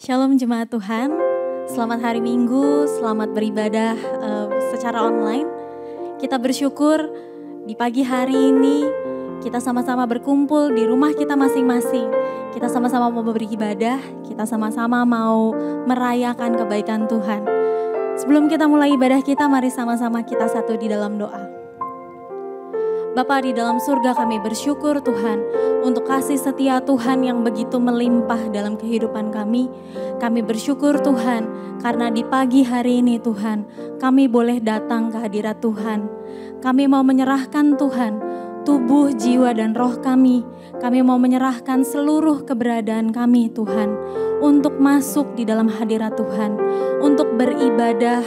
Shalom jemaat Tuhan, selamat hari Minggu, selamat beribadah secara online. Kita bersyukur di pagi hari ini kita sama-sama berkumpul di rumah kita masing-masing. Kita sama-sama mau beribadah, kita sama-sama mau merayakan kebaikan Tuhan. Sebelum kita mulai ibadah kita, mari sama-sama kita satu di dalam doa. Bapa di dalam surga, kami bersyukur Tuhan untuk kasih setia Tuhan yang begitu melimpah dalam kehidupan kami. Kami bersyukur Tuhan karena di pagi hari ini Tuhan kami boleh datang ke hadirat Tuhan. Kami mau menyerahkan Tuhan tubuh, jiwa dan roh kami. Kami mau menyerahkan seluruh keberadaan kami Tuhan untuk masuk di dalam hadirat Tuhan, untuk beribadah,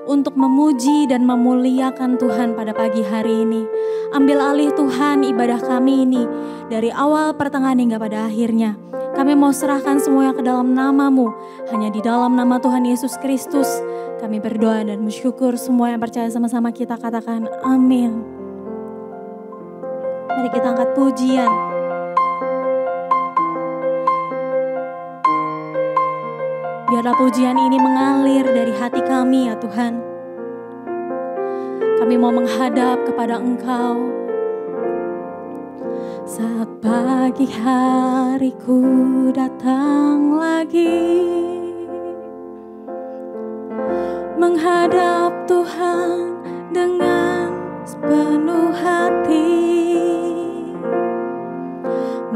untuk memuji dan memuliakan Tuhan pada pagi hari ini. Ambil alih Tuhan ibadah kami ini dari awal, pertengahan hingga pada akhirnya. Kami mau serahkan semuanya ke dalam nama-Mu. Hanya di dalam nama Tuhan Yesus Kristus kami berdoa dan bersyukur. Semua yang percaya sama-sama kita katakan amin. Mari kita angkat pujian. Biarlah pujian ini mengalir dari hati kami ya Tuhan. Kami mau menghadap kepada Engkau. Saat pagi hariku datang lagi, menghadap Tuhan dengan sepenuh hati,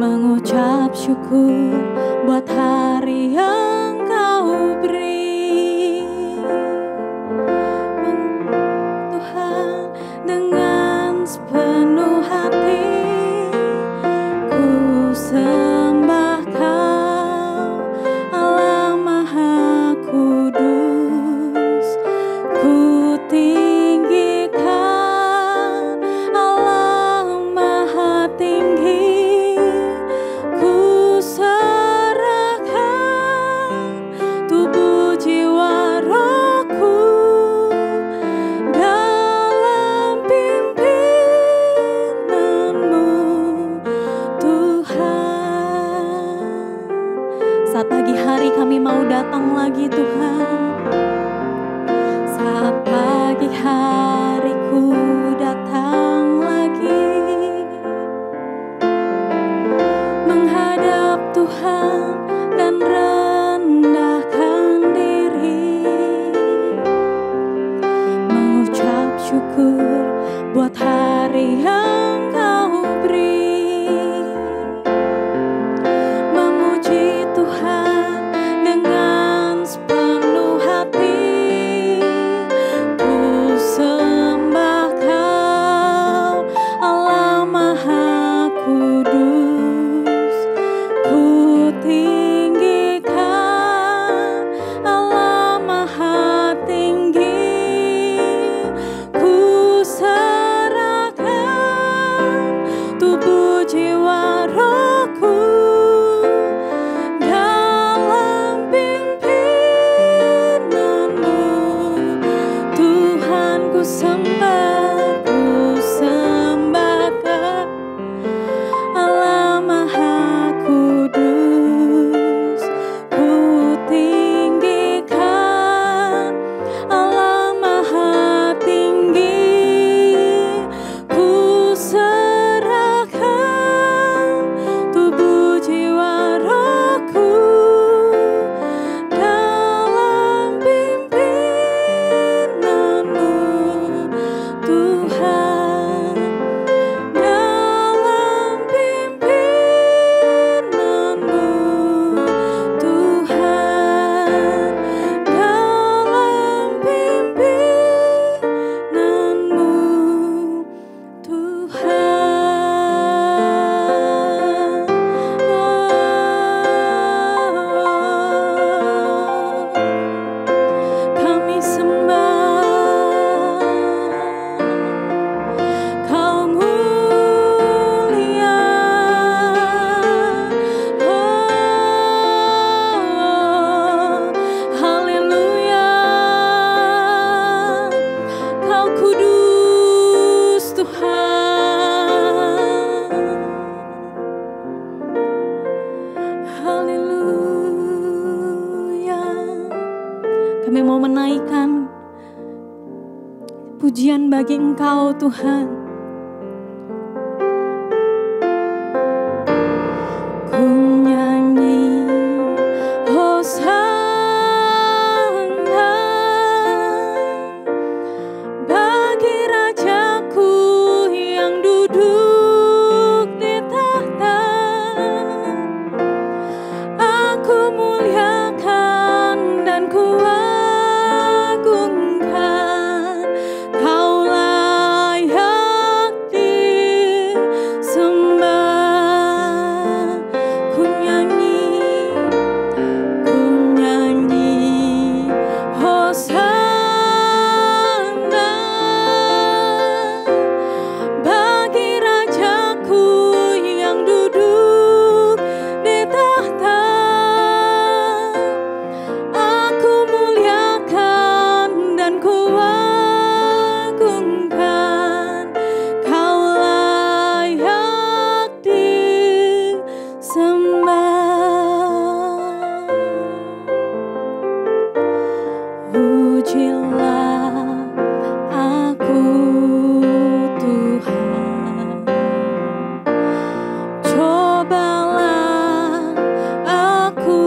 mengucap syukur buat hari yang Kau beri. Tuhan dengan sepenuh hati ku sembah Kau, Allah Maha Kudus. Ku tinggikan Allah Maha Tinggi. Ku serahkan tubuh, jiwa, rohku dalam pimpinanmu Tuhan. Saat pagi hari kami mau datang lagi Tuhan. Saat pagi hariku datang lagi, menghadap Tuhan dan rendahkan diri, mengucap syukur buat hari yang Kau beri, memuji Tuhan dengan sepenuh hati. Ku Kami mau menaikkan pujian bagi Engkau Tuhan. Ku nyanyi Hosana bagi Rajaku yang duduk di tahta. Aku muliakan dan ku agungkan, Kau layak disembah. Ku nyanyi Hosana bagi Rajaku yang duduk di tahta. Aku muliakan dan ku agungkan, Kau layak disembah. Pujilah aku Tuhan, cobalah aku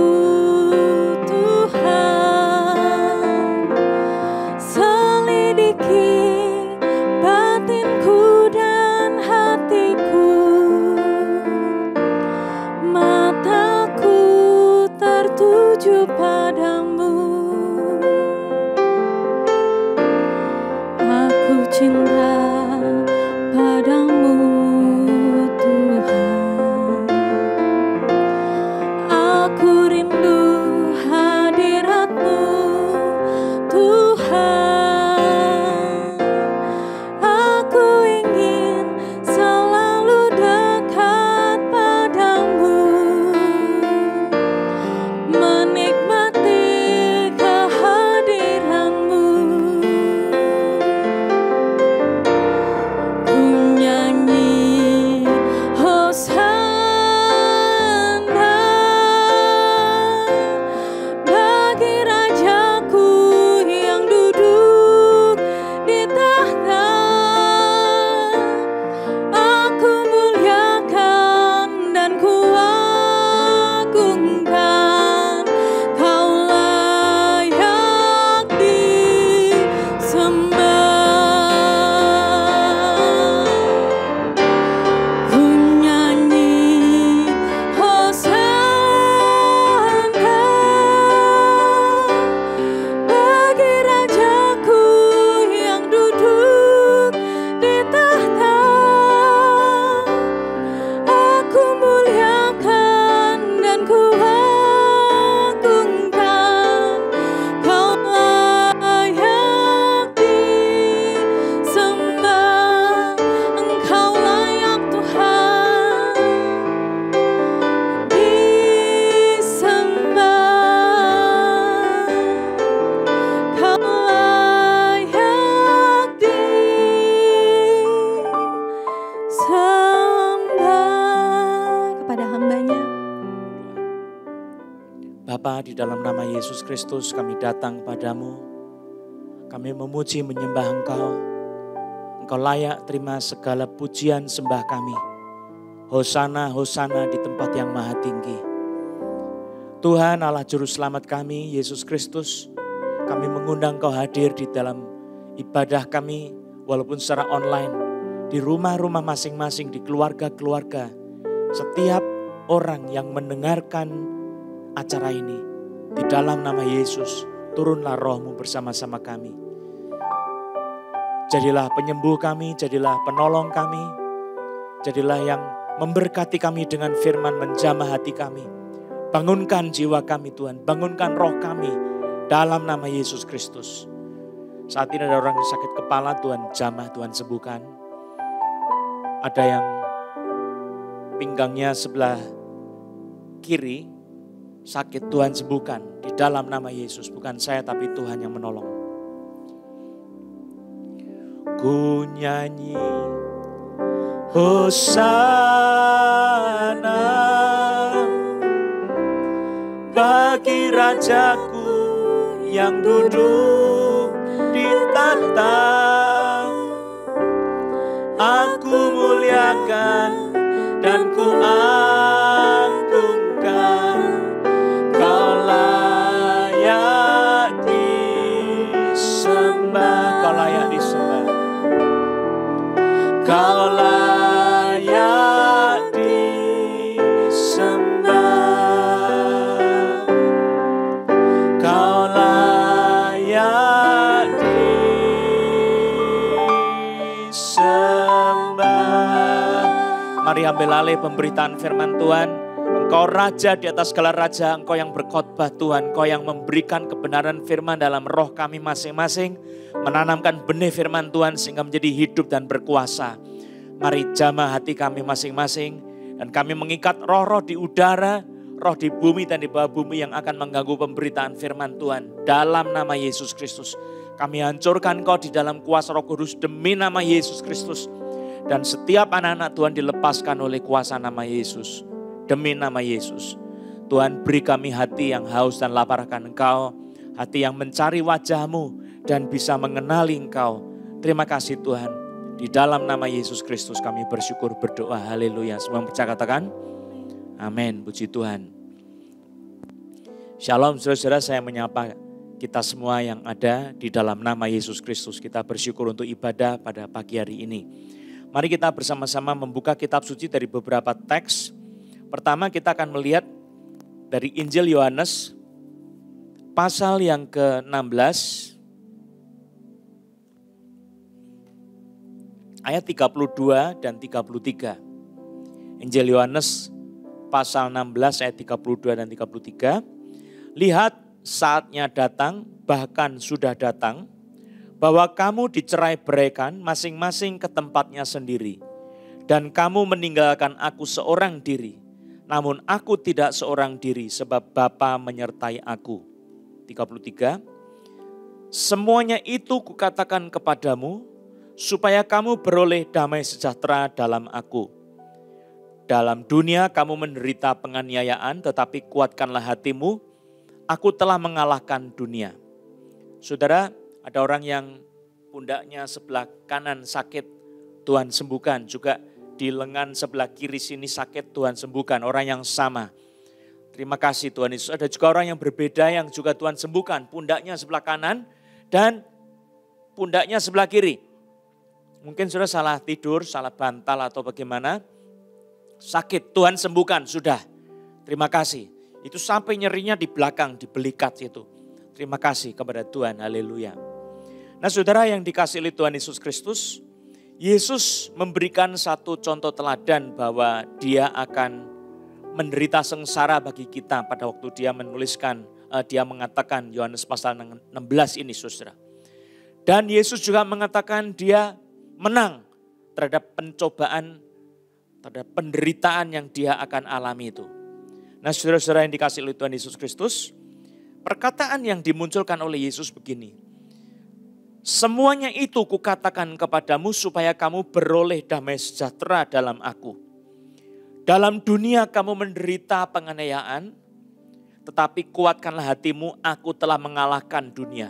Tuhan, selidiki batinku dan hatiku. Mataku tertuju padamu, aku cinta padamu Tuhan. Aku rindu hadirat-Mu Tuhan. Aku ingin selalu dekat padamu, menikmati kehadiran-Mu. Ku nyanyi Hosana bagi Rajaku yang duduk di tahta. Aku muliakan dan ku agungkan, Kau layak disembah. Ku nyanyi Hosana bagi Rajaku yang duduk di tahta. Aku muliakan dan ku agungkan, Kau layak disembah. Engkau layak Tuhan disembah. Kau layak disembah. Kepada hamba-Nya. Bapa, di dalam nama Yesus Kristus kami datang padamu. Kami memuji menyembah Engkau. Engkau layak terima segala pujian sembah kami. Hosana, Hosana di tempat yang maha tinggi. Tuhan Allah Juru Selamat kami, Yesus Kristus. Kami mengundang Engkau hadir di dalam ibadah kami, walaupun secara online. Di rumah-rumah masing-masing, di keluarga-keluarga. Setiap orang yang mendengarkan acara ini, di dalam nama Yesus, turunlah Roh-Mu bersama-sama kami. Jadilah penyembuh kami, jadilah penolong kami, jadilah yang memberkati kami dengan firman, menjamah hati kami. Bangunkan jiwa kami Tuhan, bangunkan roh kami dalam nama Yesus Kristus. Saat ini ada orang yang sakit kepala, Tuhan jamah, Tuhan sembuhkan. Ada yang pinggangnya sebelah kiri sakit, Tuhan sembuhkan di dalam nama Yesus. Bukan saya tapi Tuhan yang menolong. Ku nyanyi Hosana bagi Rajaku yang duduk di tahta. Aku muliakan dan ku agungkan, Kau layak disembah, Kau layak disembah, Kau layak disembah, Kau layak disembah. Mari ambil alih pemberitaan firman Tuhan. Engkau Raja di atas segala raja, Engkau yang berkhotbah Tuhan, Engkau yang memberikan kebenaran firman dalam roh kami masing-masing, menanamkan benih firman Tuhan sehingga menjadi hidup dan berkuasa. Mari jamah hati kami masing-masing, dan kami mengikat roh-roh di udara, roh di bumi dan di bawah bumi yang akan mengganggu pemberitaan firman Tuhan. Dalam nama Yesus Kristus, kami hancurkan Kau di dalam kuasa Roh Kudus demi nama Yesus Kristus. Dan setiap anak-anak Tuhan dilepaskan oleh kuasa nama Yesus. Demi nama Yesus. Tuhan, beri kami hati yang haus dan lapar akan Engkau. Hati yang mencari wajah-Mu dan bisa mengenali Engkau. Terima kasih Tuhan. Di dalam nama Yesus Kristus kami bersyukur, berdoa. Haleluya. Semua percaya katakan amin. Puji Tuhan. Shalom saudara-saudara, saya menyapa kita semua yang ada di dalam nama Yesus Kristus. Kita bersyukur untuk ibadah pada pagi hari ini. Mari kita bersama-sama membuka kitab suci dari beberapa teks. Pertama kita akan melihat dari Injil Yohanes pasal yang ke-16 ayat 32 dan 33. Injil Yohanes pasal 16 ayat 32 dan 33. Lihat, saatnya datang, bahkan sudah datang, bahwa kamu dicerai-beraikan masing-masing ke tempatnya sendiri. Dan kamu meninggalkan aku seorang diri. Namun aku tidak seorang diri sebab Bapa menyertai aku. 33. Semuanya itu kukatakan kepadamu supaya kamu beroleh damai sejahtera dalam aku. Dalam dunia kamu menderita penganiayaan, tetapi kuatkanlah hatimu. Aku telah mengalahkan dunia. Saudara, ada orang yang pundaknya sebelah kanan sakit, Tuhan sembuhkan. Juga di lengan sebelah kiri sini sakit, Tuhan sembuhkan. Orang yang sama. Terima kasih Tuhan Yesus. Ada juga orang yang berbeda yang juga Tuhan sembuhkan. Pundaknya sebelah kanan dan pundaknya sebelah kiri. Mungkin sudah salah tidur, salah bantal atau bagaimana. Sakit, Tuhan sembuhkan, sudah. Terima kasih. Itu sampai nyerinya di belakang, di belikat itu. Terima kasih kepada Tuhan, haleluya. Nah saudara yang dikasihi oleh Tuhan Yesus Kristus, Yesus memberikan satu contoh teladan bahwa dia akan menderita sengsara bagi kita pada waktu dia menuliskan, dia mengatakan Yohanes pasal 16 ini saudara. Dan Yesus juga mengatakan dia menang terhadap pencobaan, terhadap penderitaan yang dia akan alami itu. Nah saudara-saudara yang dikasihi oleh Tuhan Yesus Kristus, perkataan yang dimunculkan oleh Yesus begini. Semuanya itu kukatakan kepadamu supaya kamu beroleh damai sejahtera dalam aku. Dalam dunia kamu menderita penganiayaan, tetapi kuatkanlah hatimu, aku telah mengalahkan dunia.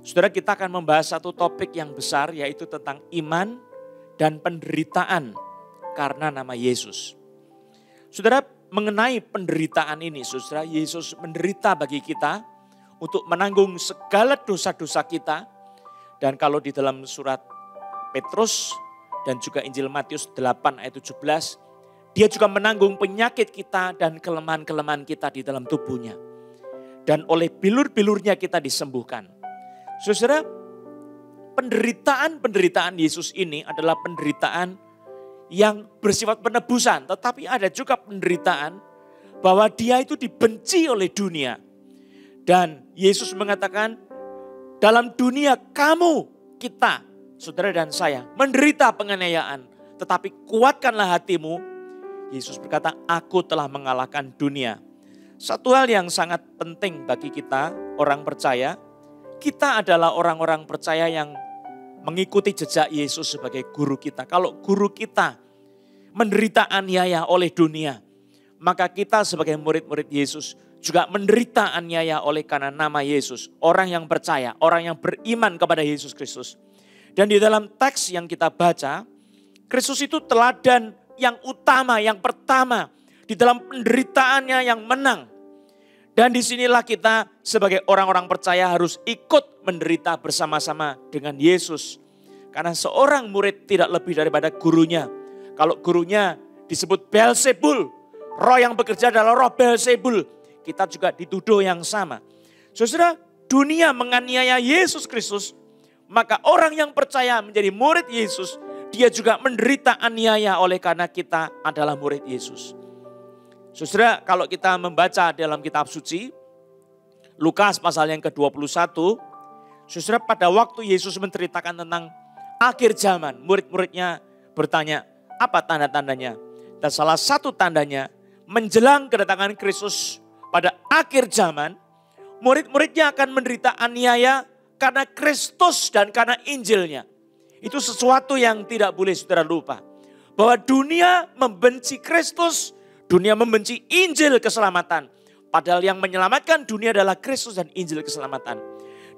Saudara, kita akan membahas satu topik yang besar, yaitu tentang iman dan penderitaan karena nama Yesus. Saudara, mengenai penderitaan ini, saudara, Yesus menderita bagi kita untuk menanggung segala dosa-dosa kita. Dan kalau di dalam surat Petrus dan juga Injil Matius 8 ayat 17, dia juga menanggung penyakit kita dan kelemahan-kelemahan kita di dalam tubuhnya. Dan oleh bilur-bilurnya kita disembuhkan. Saudara, penderitaan Yesus ini adalah penderitaan yang bersifat penebusan. Tetapi ada juga penderitaan bahwa dia itu dibenci oleh dunia. Dan Yesus mengatakan, dalam dunia kamu, kita, saudara dan saya, menderita penganiayaan. Tetapi kuatkanlah hatimu. Yesus berkata, aku telah mengalahkan dunia. Satu hal yang sangat penting bagi kita, orang percaya. Kita adalah orang-orang percaya yang mengikuti jejak Yesus sebagai guru kita. Kalau guru kita menderita aniaya oleh dunia, maka kita sebagai murid-murid Yesus juga menderita aniaya oleh karena nama Yesus. Orang yang percaya, orang yang beriman kepada Yesus Kristus. Dan di dalam teks yang kita baca, Kristus itu teladan yang utama, yang pertama. Di dalam penderitaannya yang menang. Dan disinilah kita sebagai orang-orang percaya harus ikut menderita bersama-sama dengan Yesus. Karena seorang murid tidak lebih daripada gurunya. Kalau gurunya disebut Beelzebul, roh yang bekerja adalah roh Beelzebul. Kita juga dituduh yang sama. Saudara, dunia menganiaya Yesus Kristus, maka orang yang percaya menjadi murid Yesus, dia juga menderita aniaya oleh karena kita adalah murid Yesus. Saudara, kalau kita membaca dalam kitab suci, Lukas pasal yang ke-21, saudara, pada waktu Yesus menceritakan tentang akhir zaman, murid-muridnya bertanya, apa tanda-tandanya? Dan salah satu tandanya, menjelang kedatangan Kristus pada akhir zaman, murid-muridnya akan menderita aniaya karena Kristus dan karena Injilnya. Itu sesuatu yang tidak boleh saudara lupa. Bahwa dunia membenci Kristus, dunia membenci Injil keselamatan. Padahal yang menyelamatkan dunia adalah Kristus dan Injil keselamatan.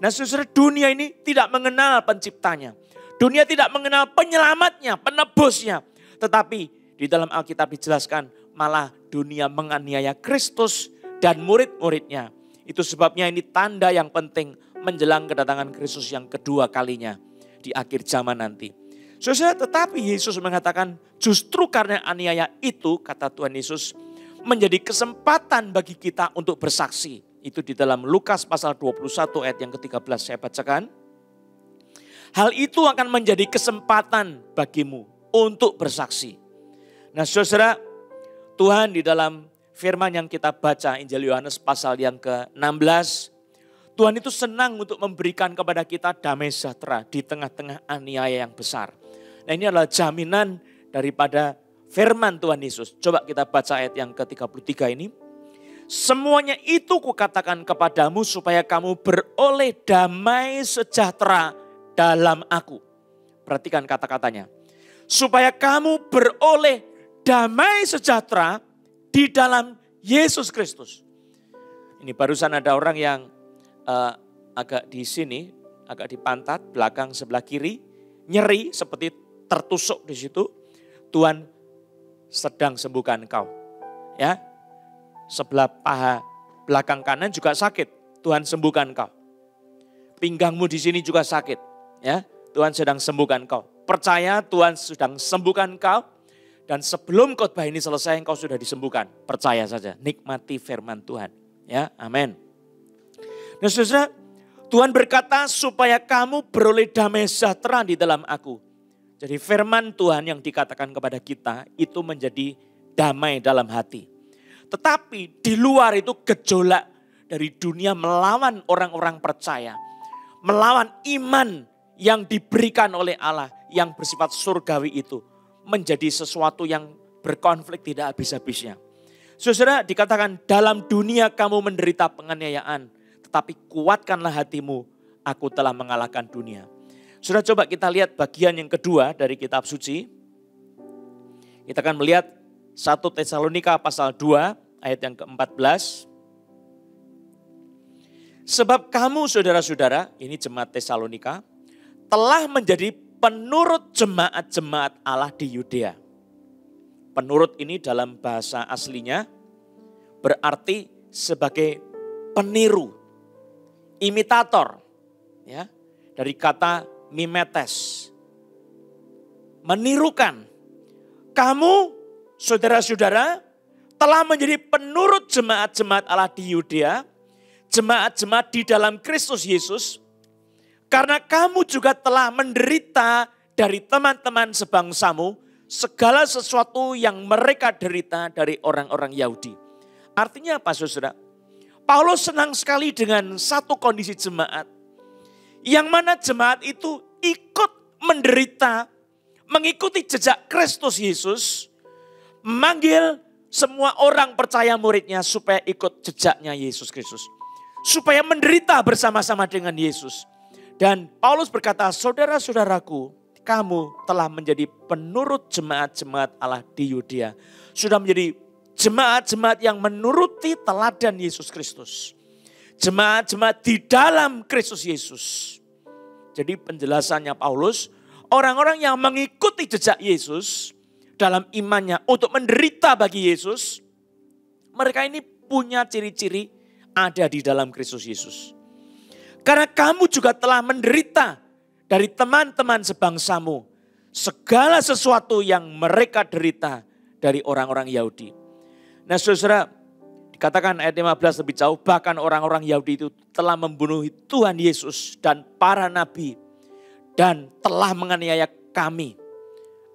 Nah saudara, dunia ini tidak mengenal penciptanya. Dunia tidak mengenal penyelamatnya, penebusnya. Tetapi di dalam Alkitab dijelaskan malah dunia menganiaya Kristus dan murid-muridnya. Itu sebabnya ini tanda yang penting menjelang kedatangan Kristus yang kedua kalinya di akhir zaman nanti. Saudara, tetapi Yesus mengatakan justru karena aniaya itu, kata Tuhan Yesus, menjadi kesempatan bagi kita untuk bersaksi. Itu di dalam Lukas pasal 21 ayat yang ke-13 saya bacakan. Hal itu akan menjadi kesempatan bagimu untuk bersaksi. Nah saudara, Tuhan di dalam firman yang kita baca Injil Yohanes pasal yang ke-16. Tuhan itu senang untuk memberikan kepada kita damai sejahtera di tengah-tengah aniaya yang besar. Nah ini adalah jaminan daripada firman Tuhan Yesus. Coba kita baca ayat yang ke-33 ini. Semuanya itu kukatakan kepadamu supaya kamu beroleh damai sejahtera dalam aku. Perhatikan kata-katanya. Supaya kamu beroleh damai sejahtera di dalam Yesus Kristus. Ini barusan ada orang yang agak di sini, agak di pantat, belakang sebelah kiri, nyeri seperti tertusuk di situ. Tuhan sedang sembuhkan engkau. Ya, sebelah paha belakang kanan juga sakit. Tuhan sembuhkan engkau. Pinggangmu di sini juga sakit. Ya, Tuhan sedang sembuhkan engkau. Percaya Tuhan sedang sembuhkan engkau. Dan sebelum khotbah ini selesai engkau sudah disembuhkan. Percaya saja, nikmati firman Tuhan. Ya, amin. Nah saudara, Tuhan berkata supaya kamu beroleh damai sejahtera di dalam aku. Jadi firman Tuhan yang dikatakan kepada kita itu menjadi damai dalam hati. Tetapi di luar itu gejolak dari dunia melawan orang-orang percaya. Melawan iman yang diberikan oleh Allah yang bersifat surgawi itu. Menjadi sesuatu yang berkonflik tidak habis-habisnya. Saudara, dikatakan dalam dunia kamu menderita penganiayaan. Tetapi kuatkanlah hatimu, aku telah mengalahkan dunia. Saudara, coba kita lihat bagian yang kedua dari kitab suci. Kita akan melihat 1 Tesalonika pasal 2 ayat yang ke-14. Sebab kamu saudara-saudara, ini jemaat Tesalonika, telah menjadi penurut jemaat-jemaat Allah di Yudea. Penurut ini dalam bahasa aslinya berarti sebagai peniru, imitator. Ya, dari kata mimetes, menirukan. Kamu saudara-saudara telah menjadi penurut jemaat-jemaat Allah di Yudea, jemaat-jemaat di dalam Kristus Yesus. Karena kamu juga telah menderita dari teman-teman sebangsamu segala sesuatu yang mereka derita dari orang-orang Yahudi. Artinya apa saudara? Paulus senang sekali dengan satu kondisi jemaat. Yang mana jemaat itu ikut menderita, mengikuti jejak Kristus Yesus. Memanggil semua orang percaya muridnya supaya ikut jejaknya Yesus Kristus. Supaya menderita bersama-sama dengan Yesus. Dan Paulus berkata, saudara-saudaraku, kamu telah menjadi penurut jemaat-jemaat Allah di Yudea. Sudah menjadi Jemaat-jemaat yang menuruti teladan Yesus Kristus. Jemaat-jemaat di dalam Kristus Yesus. Jadi penjelasannya Paulus, orang-orang yang mengikuti jejak Yesus dalam imannya untuk menderita bagi Yesus, mereka ini punya ciri-ciri ada di dalam Kristus Yesus. Karena kamu juga telah menderita dari teman-teman sebangsamu segala sesuatu yang mereka derita dari orang-orang Yahudi. Nah saudara, dikatakan ayat 15 lebih jauh, bahkan orang-orang Yahudi itu telah membunuh Tuhan Yesus dan para nabi dan telah menganiaya kami.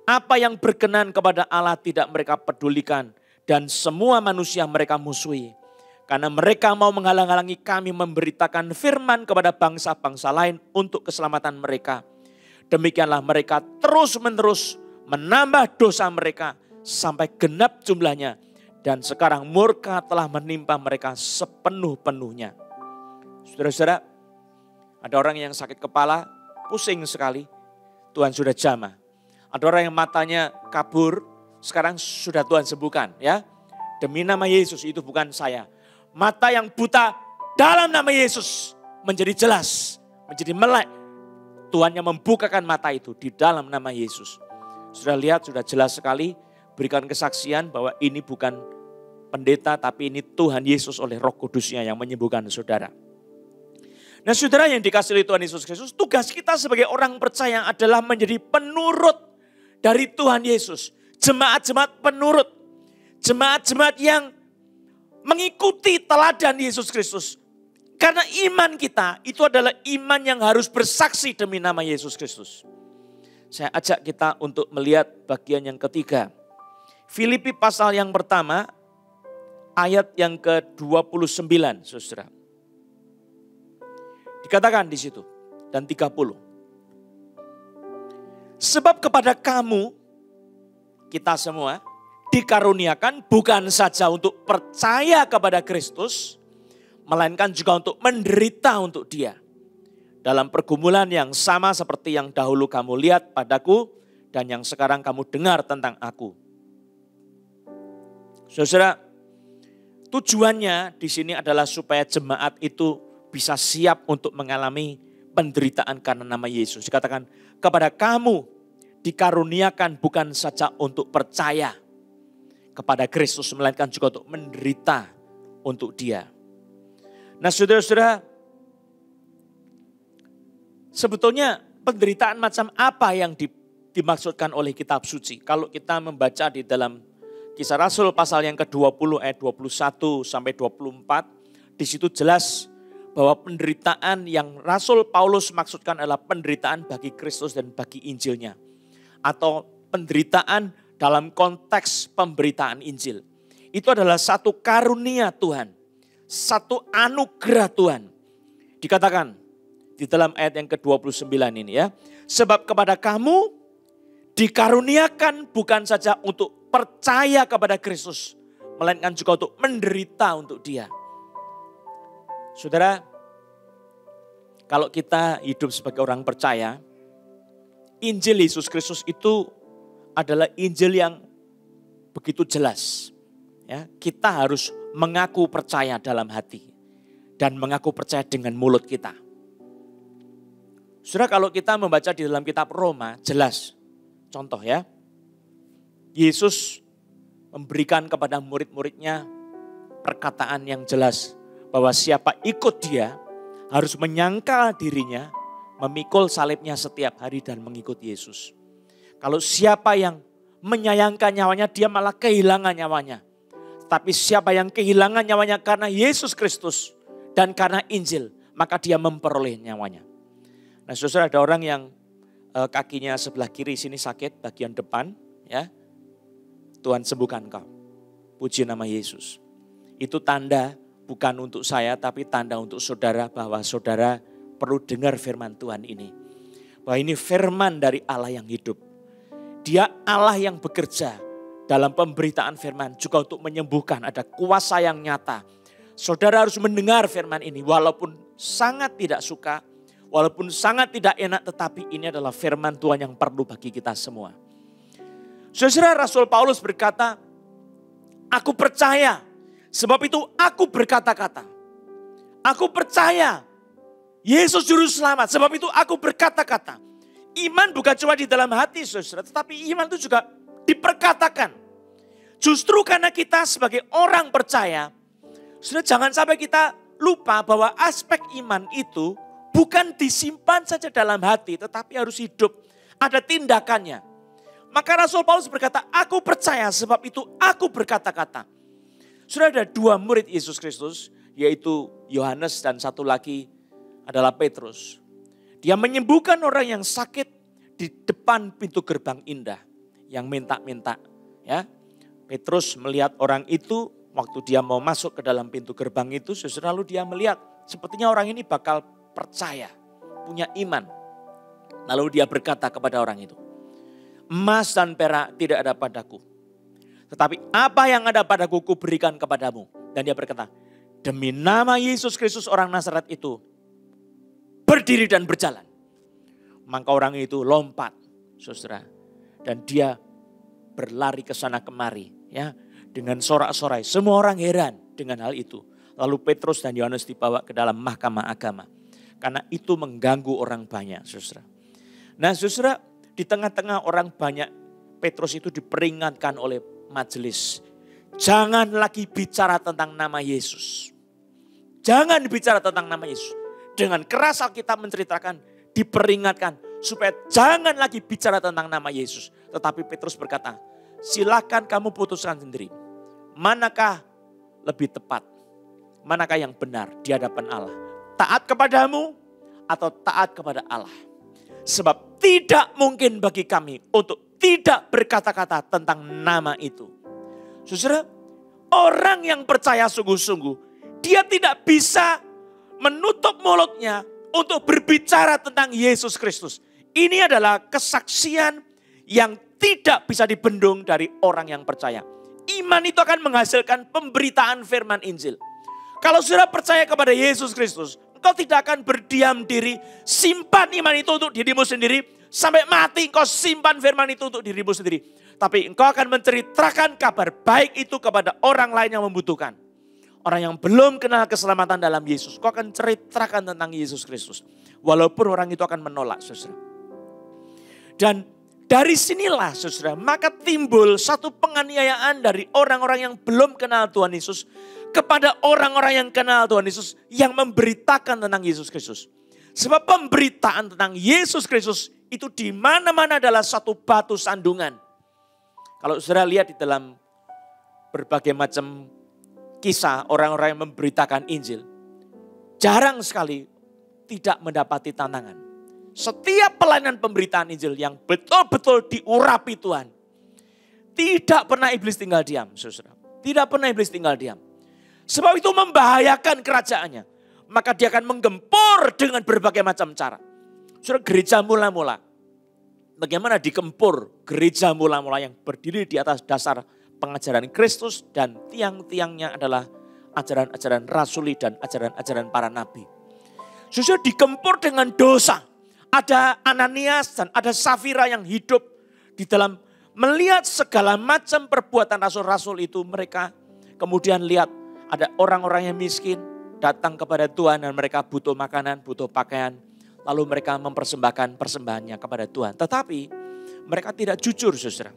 Apa yang berkenan kepada Allah tidak mereka pedulikan dan semua manusia mereka musuhi. Karena mereka mau menghalang-halangi kami memberitakan firman kepada bangsa-bangsa lain untuk keselamatan mereka. Demikianlah mereka terus-menerus menambah dosa mereka sampai genap jumlahnya. Dan sekarang murka telah menimpa mereka sepenuh-penuhnya. Saudara-saudara, ada orang yang sakit kepala, pusing sekali, Tuhan sudah jamah. Ada orang yang matanya kabur, sekarang sudah Tuhan sembuhkan ya. Demi nama Yesus, itu bukan saya. Mata yang buta dalam nama Yesus menjadi jelas, menjadi melek. Tuhan yang membukakan mata itu di dalam nama Yesus. Sudah lihat, sudah jelas sekali, berikan kesaksian bahwa ini bukan pendeta, tapi ini Tuhan Yesus oleh Roh Kudusnya yang menyembuhkan saudara. Nah saudara yang dikasihi oleh Tuhan Yesus Kristus, tugas kita sebagai orang percaya adalah menjadi penurut dari Tuhan Yesus. Jemaat-jemaat penurut, jemaat-jemaat yang mengikuti teladan Yesus Kristus. Karena iman kita itu adalah iman yang harus bersaksi demi nama Yesus Kristus. Saya ajak kita untuk melihat bagian yang ketiga. Filipi pasal yang pertama, ayat yang ke-29, saudara. Dikatakan di situ, dan 30. Sebab kepada kamu, kita semua, dikaruniakan bukan saja untuk percaya kepada Kristus, melainkan juga untuk menderita untuk Dia. Dalam pergumulan yang sama seperti yang dahulu kamu lihat padaku, dan yang sekarang kamu dengar tentang aku. Saudara, tujuannya di sini adalah supaya jemaat itu bisa siap untuk mengalami penderitaan karena nama Yesus. Dikatakan kepada kamu dikaruniakan bukan saja untuk percaya kepada Kristus, melainkan juga untuk menderita untuk Dia. Nah saudara-saudara, sebetulnya penderitaan macam apa yang dimaksudkan oleh kitab suci? Kalau kita membaca di dalam Kisah Rasul pasal yang ke-20 ayat 21 sampai 24, di situ jelas bahwa penderitaan yang Rasul Paulus maksudkan adalah penderitaan bagi Kristus dan bagi Injilnya. Atau penderitaan dalam konteks pemberitaan Injil. Itu adalah satu karunia Tuhan, satu anugerah Tuhan. Dikatakan di dalam ayat yang ke-29 ini ya. Sebab kepada kamu dikaruniakan bukan saja untuk percaya kepada Kristus, melainkan juga untuk menderita untuk Dia. Saudara, kalau kita hidup sebagai orang percaya, Injil Yesus Kristus itu adalah Injil yang begitu jelas. Ya, kita harus mengaku percaya dalam hati dan mengaku percaya dengan mulut kita. Saudara, kalau kita membaca di dalam kitab Roma, jelas. Contoh ya, Yesus memberikan kepada murid-muridnya perkataan yang jelas bahwa siapa ikut Dia harus menyangkal dirinya, memikul salibnya setiap hari dan mengikut Yesus. Kalau siapa yang menyayangkan nyawanya, dia malah kehilangan nyawanya. Tapi siapa yang kehilangan nyawanya karena Yesus Kristus dan karena Injil, maka dia memperoleh nyawanya. Nah saudara, ada orang yang kakinya sebelah kiri sini sakit, bagian depan ya. Tuhan sembuhkan kau. Puji nama Yesus. Itu tanda bukan untuk saya, tapi tanda untuk saudara bahwa saudara perlu dengar firman Tuhan ini. Bahwa ini firman dari Allah yang hidup. Dia Allah yang bekerja dalam pemberitaan firman juga untuk menyembuhkan. Ada kuasa yang nyata. Saudara harus mendengar firman ini walaupun sangat tidak suka, walaupun sangat tidak enak, tetapi ini adalah firman Tuhan yang perlu bagi kita semua. Saudara, Rasul Paulus berkata, Aku percaya, sebab itu aku berkata-kata. Aku percaya, Yesus Juru Selamat, sebab itu aku berkata-kata. Iman bukan cuma di dalam hati, saudara, tetapi iman itu juga diperkatakan. Justru karena kita sebagai orang percaya, saudara, jangan sampai kita lupa bahwa aspek iman itu bukan disimpan saja dalam hati, tetapi harus hidup. Ada tindakannya. Maka Rasul Paulus berkata, aku percaya sebab itu aku berkata-kata. Sudah ada 2 murid Yesus Kristus, yaitu Yohanes dan satu lagi adalah Petrus. Dia menyembuhkan orang yang sakit di depan pintu gerbang indah, yang minta-minta. Ya, Petrus melihat orang itu, waktu dia mau masuk ke dalam pintu gerbang itu, lalu dia melihat sepertinya orang ini bakal percaya, punya iman. Lalu dia berkata kepada orang itu, emas dan perak tidak ada padaku, tetapi apa yang ada padaku kuberikan kepadamu. Dan dia berkata, demi nama Yesus Kristus orang Nazaret itu, berdiri dan berjalan. Maka orang itu lompat, saudara, dan dia berlari ke sana kemari, ya, dengan sorak-sorai. Semua orang heran dengan hal itu. Lalu Petrus dan Yohanes dibawa ke dalam mahkamah agama, karena itu mengganggu orang banyak, saudara. Nah, saudara, di tengah-tengah orang banyak, Petrus itu diperingatkan oleh majelis. Jangan lagi bicara tentang nama Yesus. Jangan bicara tentang nama Yesus. Dengan keras Alkitab menceritakan, diperingatkan supaya jangan lagi bicara tentang nama Yesus. Tetapi Petrus berkata, silakan kamu putuskan sendiri. Manakah lebih tepat? Manakah yang benar di hadapan Allah? Taat kepadamu atau taat kepada Allah? Sebab tidak mungkin bagi kami untuk tidak berkata-kata tentang nama itu. Saudara, orang yang percaya sungguh-sungguh, dia tidak bisa menutup mulutnya untuk berbicara tentang Yesus Kristus. Ini adalah kesaksian yang tidak bisa dibendung dari orang yang percaya. Iman itu akan menghasilkan pemberitaan firman Injil. Kalau saudara percaya kepada Yesus Kristus, engkau tidak akan berdiam diri, simpan iman itu untuk dirimu sendiri, sampai mati engkau simpan firman itu untuk dirimu sendiri. Tapi engkau akan menceritakan kabar baik itu kepada orang lain yang membutuhkan. Orang yang belum kenal keselamatan dalam Yesus, engkau akan ceritakan tentang Yesus Kristus. Walaupun orang itu akan menolak, saudara. Dan dari sinilah, saudara, maka timbul satu penganiayaan dari orang-orang yang belum kenal Tuhan Yesus kepada orang-orang yang kenal Tuhan Yesus, yang memberitakan tentang Yesus Kristus. Sebab pemberitaan tentang Yesus Kristus itu di mana-mana adalah satu batu sandungan. Kalau saudara lihat di dalam berbagai macam kisah orang-orang yang memberitakan Injil, jarang sekali tidak mendapati tantangan. Setiap pelayanan pemberitaan Injil yang betul-betul diurapi Tuhan, tidak pernah iblis tinggal diam, saudara. Tidak pernah iblis tinggal diam. Sebab itu membahayakan kerajaannya. Maka dia akan menggempur dengan berbagai macam cara. Saudara, gereja mula-mula, bagaimana dikempur gereja mula-mula yang berdiri di atas dasar pengajaran Kristus dan tiang-tiangnya adalah ajaran-ajaran rasuli dan ajaran-ajaran para nabi. Saudara, dikempur dengan dosa. Ada Ananias dan ada Safira yang hidup di dalam melihat segala macam perbuatan rasul-rasul itu. Mereka kemudian lihat ada orang-orang yang miskin datang kepada Tuhan dan mereka butuh makanan, butuh pakaian. Lalu mereka mempersembahkan persembahannya kepada Tuhan. Tetapi mereka tidak jujur, saudara.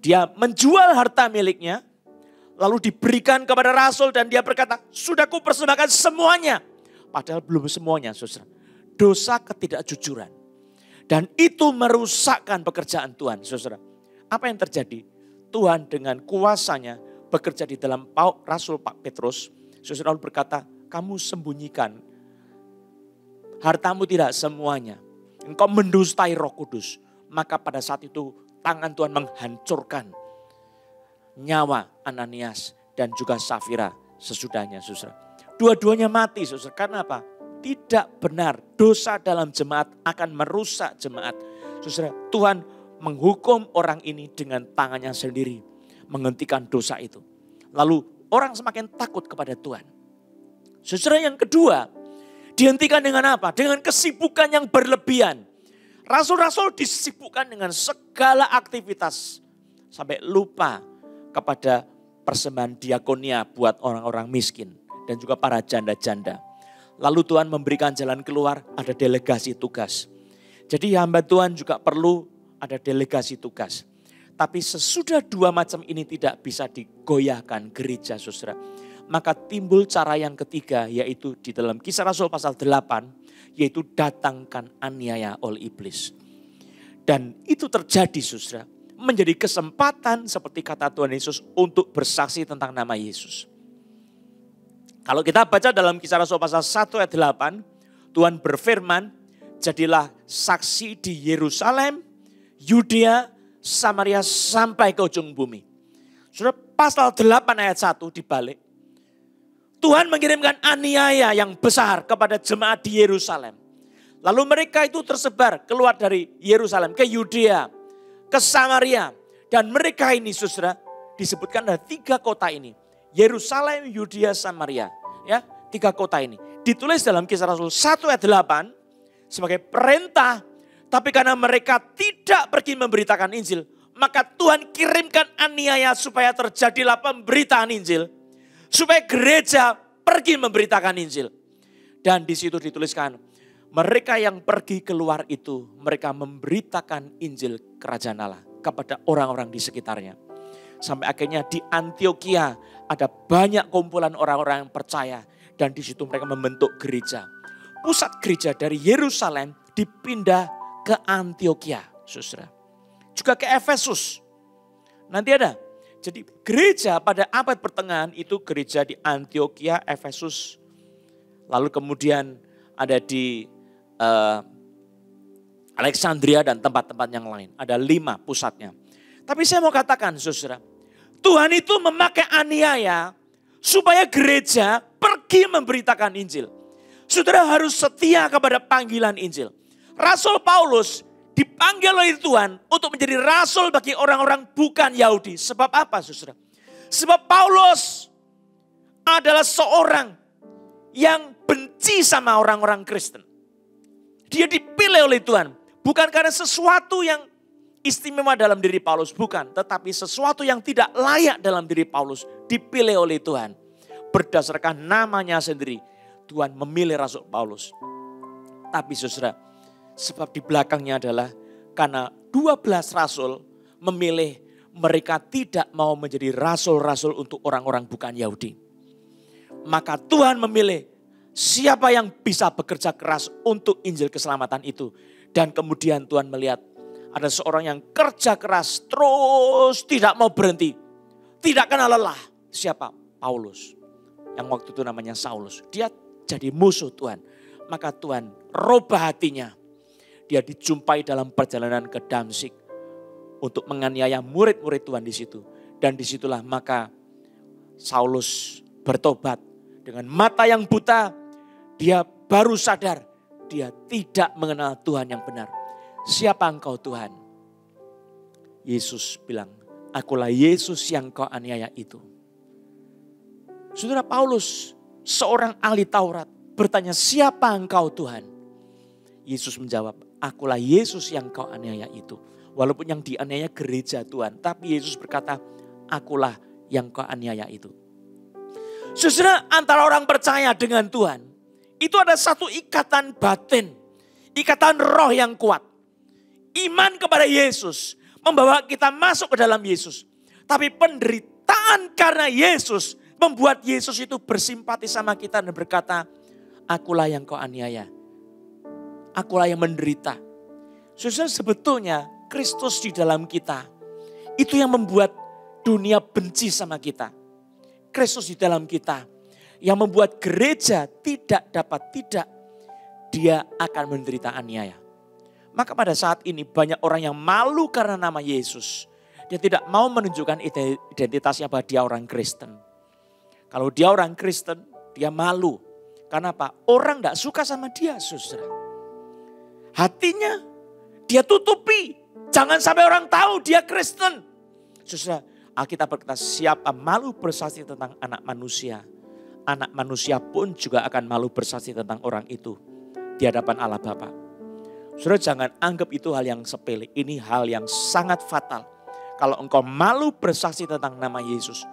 Dia menjual harta miliknya, lalu diberikan kepada rasul dan dia berkata, sudah ku persembahkan semuanya. Padahal belum semuanya, saudara. Dosa ketidakjujuran. Dan itu merusakkan pekerjaan Tuhan, saudara. Apa yang terjadi? Tuhan dengan kuasanya bekerja di dalam Rasul Pak Petrus. Saudara berkata, kamu sembunyikan hartamu tidak semuanya. Engkau mendustai Roh Kudus. Maka pada saat itu tangan Tuhan menghancurkan nyawa Ananias dan juga Safira sesudahnya, saudara. Dua-duanya mati, saudara. Karena apa? Tidak benar, dosa dalam jemaat akan merusak jemaat. Saudara, Tuhan menghukum orang ini dengan tangannya sendiri, menghentikan dosa itu. Lalu orang semakin takut kepada Tuhan. Saudara, yang kedua, dihentikan dengan apa? Dengan kesibukan yang berlebihan. Rasul-rasul disibukkan dengan segala aktivitas sampai lupa kepada persembahan diakonia buat orang-orang miskin dan juga para janda-janda. Lalu Tuhan memberikan jalan keluar, ada delegasi tugas. Jadi hamba Tuhan juga perlu ada delegasi tugas. Tapi sesudah dua macam ini tidak bisa digoyahkan gereja, saudara. Maka timbul cara yang ketiga, yaitu di dalam Kisah Rasul pasal 8, yaitu datangkan aniaya oleh iblis. Dan itu terjadi, saudara, menjadi kesempatan seperti kata Tuhan Yesus untuk bersaksi tentang nama Yesus. Kalau kita baca dalam Kisah Rasul pasal 1 ayat 8, Tuhan berfirman, jadilah saksi di Yerusalem, Yudea, Samaria sampai ke ujung bumi. Saudara, pasal 8 ayat 1 dibalik. Tuhan mengirimkan aniaya yang besar kepada jemaat di Yerusalem. Lalu mereka itu tersebar keluar dari Yerusalem ke Yudea, ke Samaria. Dan mereka ini, saudara, disebutkan ada 3 kota ini. Yerusalem, Yudea, Samaria. Ya, 3 kota ini. Ditulis dalam Kisah Rasul 1 ayat 8 sebagai perintah. Tapi karena mereka tidak pergi memberitakan Injil, maka Tuhan kirimkan aniaya supaya terjadilah pemberitaan Injil. Supaya gereja pergi memberitakan Injil. Dan di situ dituliskan, mereka yang pergi keluar itu, mereka memberitakan Injil kerajaan Allah kepada orang-orang di sekitarnya. Sampai akhirnya di Antioquia ada banyak kumpulan orang-orang yang percaya. Dan di situ mereka membentuk gereja. Pusat gereja dari Yerusalem dipindah ke Antioquia, saudara. Juga ke Efesus. Nanti ada. Jadi gereja pada abad pertengahan itu gereja di Antioquia, Efesus. Lalu kemudian ada di Alexandria dan tempat-tempat yang lain. Ada 5 pusatnya. Tapi saya mau katakan, saudara, Tuhan itu memakai aniaya supaya gereja pergi memberitakan Injil. Saudara harus setia kepada panggilan Injil. Rasul Paulus dipanggil oleh Tuhan untuk menjadi rasul bagi orang-orang bukan Yahudi. Sebab apa, saudara? Sebab Paulus adalah seorang yang benci sama orang-orang Kristen. Dia dipilih oleh Tuhan. Bukan karena sesuatu yang istimewa dalam diri Paulus, bukan. Tetapi sesuatu yang tidak layak dalam diri Paulus dipilih oleh Tuhan. Berdasarkan namanya sendiri, Tuhan memilih Rasul Paulus. Tapi saudara, sebab di belakangnya adalah karena 12 rasul memilih mereka tidak mau menjadi rasul-rasul untuk orang-orang bukan Yahudi. Maka Tuhan memilih siapa yang bisa bekerja keras untuk Injil keselamatan itu. Dan kemudian Tuhan melihat ada seorang yang kerja keras terus tidak mau berhenti. Tidak kenal lelah. Siapa? Paulus. Yang waktu itu namanya Saulus. Dia jadi musuh Tuhan. Maka Tuhan robah hatinya. Dia dijumpai dalam perjalanan ke Damsyik. Untuk menganiaya murid-murid Tuhan di situ. Dan disitulah maka Saulus bertobat. Dengan mata yang buta. Dia baru sadar. Dia tidak mengenal Tuhan yang benar. Siapa engkau Tuhan? Yesus bilang, akulah Yesus yang kau aniaya itu. Saudara, Paulus, seorang ahli Taurat, bertanya, siapa engkau Tuhan? Yesus menjawab, akulah Yesus yang kau aniaya itu. Walaupun yang dianiaya gereja Tuhan, tapi Yesus berkata, akulah yang kau aniaya itu. Saudara, antara orang percaya dengan Tuhan, itu ada satu ikatan batin, ikatan roh yang kuat. Iman kepada Yesus membawa kita masuk ke dalam Yesus. Tapi penderitaan karena Yesus membuat Yesus itu bersimpati sama kita dan berkata, akulah yang kau aniaya. Akulah yang menderita. Saudara, sebetulnya Kristus di dalam kita itu yang membuat dunia benci sama kita. Kristus di dalam kita yang membuat gereja tidak, dia akan menderita aniaya. Maka pada saat ini banyak orang yang malu karena nama Yesus. Dia tidak mau menunjukkan identitasnya bahwa dia orang Kristen. Kalau dia orang Kristen, dia malu. Karena apa? Orang tidak suka sama dia, saudara. Hatinya dia tutupi. Jangan sampai orang tahu dia Kristen. Saudara, Alkitab berkata, siapa malu bersaksi tentang anak manusia, anak manusia pun juga akan malu bersaksi tentang orang itu di hadapan Allah Bapa. Saudara, jangan anggap itu hal yang sepele. Ini hal yang sangat fatal. Kalau engkau malu bersaksi tentang nama Yesus,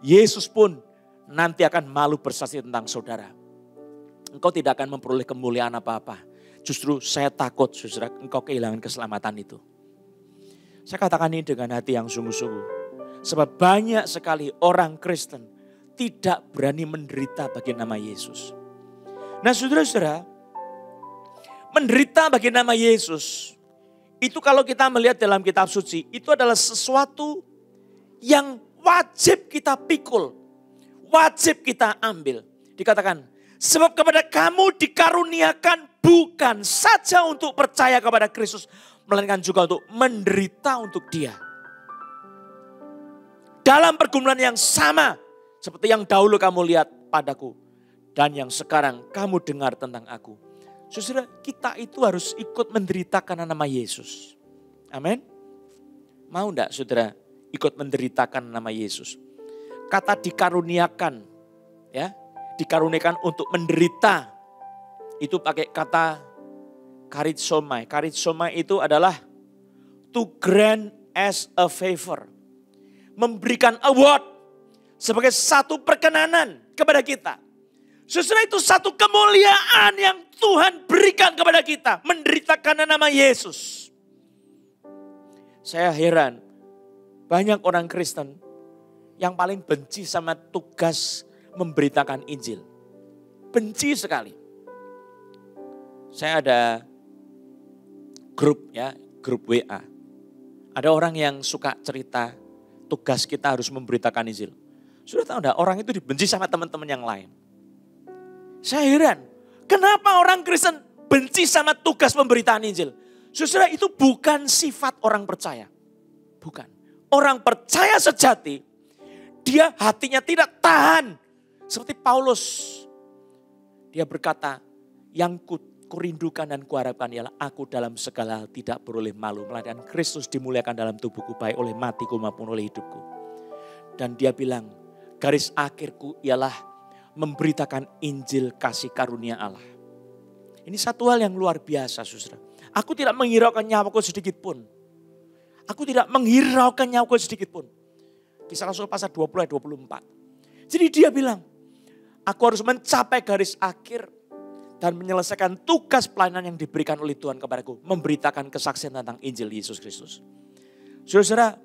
Yesus pun nanti akan malu bersaksi tentang saudara. Engkau tidak akan memperoleh kemuliaan apa-apa. Justru saya takut saudara engkau kehilangan keselamatan itu. Saya katakan ini dengan hati yang sungguh-sungguh. Sebab banyak sekali orang Kristen tidak berani menderita bagi nama Yesus. Nah saudara-saudara, menderita bagi nama Yesus, itu kalau kita melihat dalam kitab suci, itu adalah sesuatu yang wajib kita pikul, wajib kita ambil. Dikatakan, sebab kepada kamu dikaruniakan bukan saja untuk percaya kepada Kristus, melainkan juga untuk menderita untuk Dia. Dalam pergumulan yang sama, seperti yang dahulu kamu lihat padaku, dan yang sekarang kamu dengar tentang aku. Saudara, kita itu harus ikut menderita karena nama Yesus. Amin. Mau enggak saudara ikut menderita karena nama Yesus? Kata dikaruniakan, ya, dikaruniakan untuk menderita, itu pakai kata karizomai. Karizomai itu adalah to grant as a favor. Memberikan award sebagai satu perkenanan kepada kita. Saudara, itu satu kemuliaan yang Tuhan berikan kepada kita. Menderita karena nama Yesus. Saya heran, banyak orang Kristen yang paling benci sama tugas memberitakan Injil. Benci sekali. Saya ada grup WA. Ada orang yang suka cerita tugas kita harus memberitakan Injil. Sudah tahu enggak, orang itu dibenci sama teman-teman yang lain. Saya heran, kenapa orang Kristen benci sama tugas pemberitaan Injil? Saudara, itu bukan sifat orang percaya. Bukan. Orang percaya sejati, dia hatinya tidak tahan. Seperti Paulus. Dia berkata, yang kurindukan dan kuharapkan ialah aku dalam segala hal tidak beroleh malu. Melainkan Kristus dimuliakan dalam tubuhku, baik oleh matiku maupun oleh hidupku. Dan dia bilang, garis akhirku ialah memberitakan Injil kasih karunia Allah. Ini satu hal yang luar biasa, saudara. Aku tidak menghiraukan nyawaku sedikit pun. Aku tidak menghiraukan nyawaku sedikit pun. Kisah Rasul pasal 20 ayat 24. Jadi dia bilang, aku harus mencapai garis akhir dan menyelesaikan tugas pelayanan yang diberikan oleh Tuhan kepadaku. Memberitakan kesaksian tentang Injil Yesus Kristus. Saudara,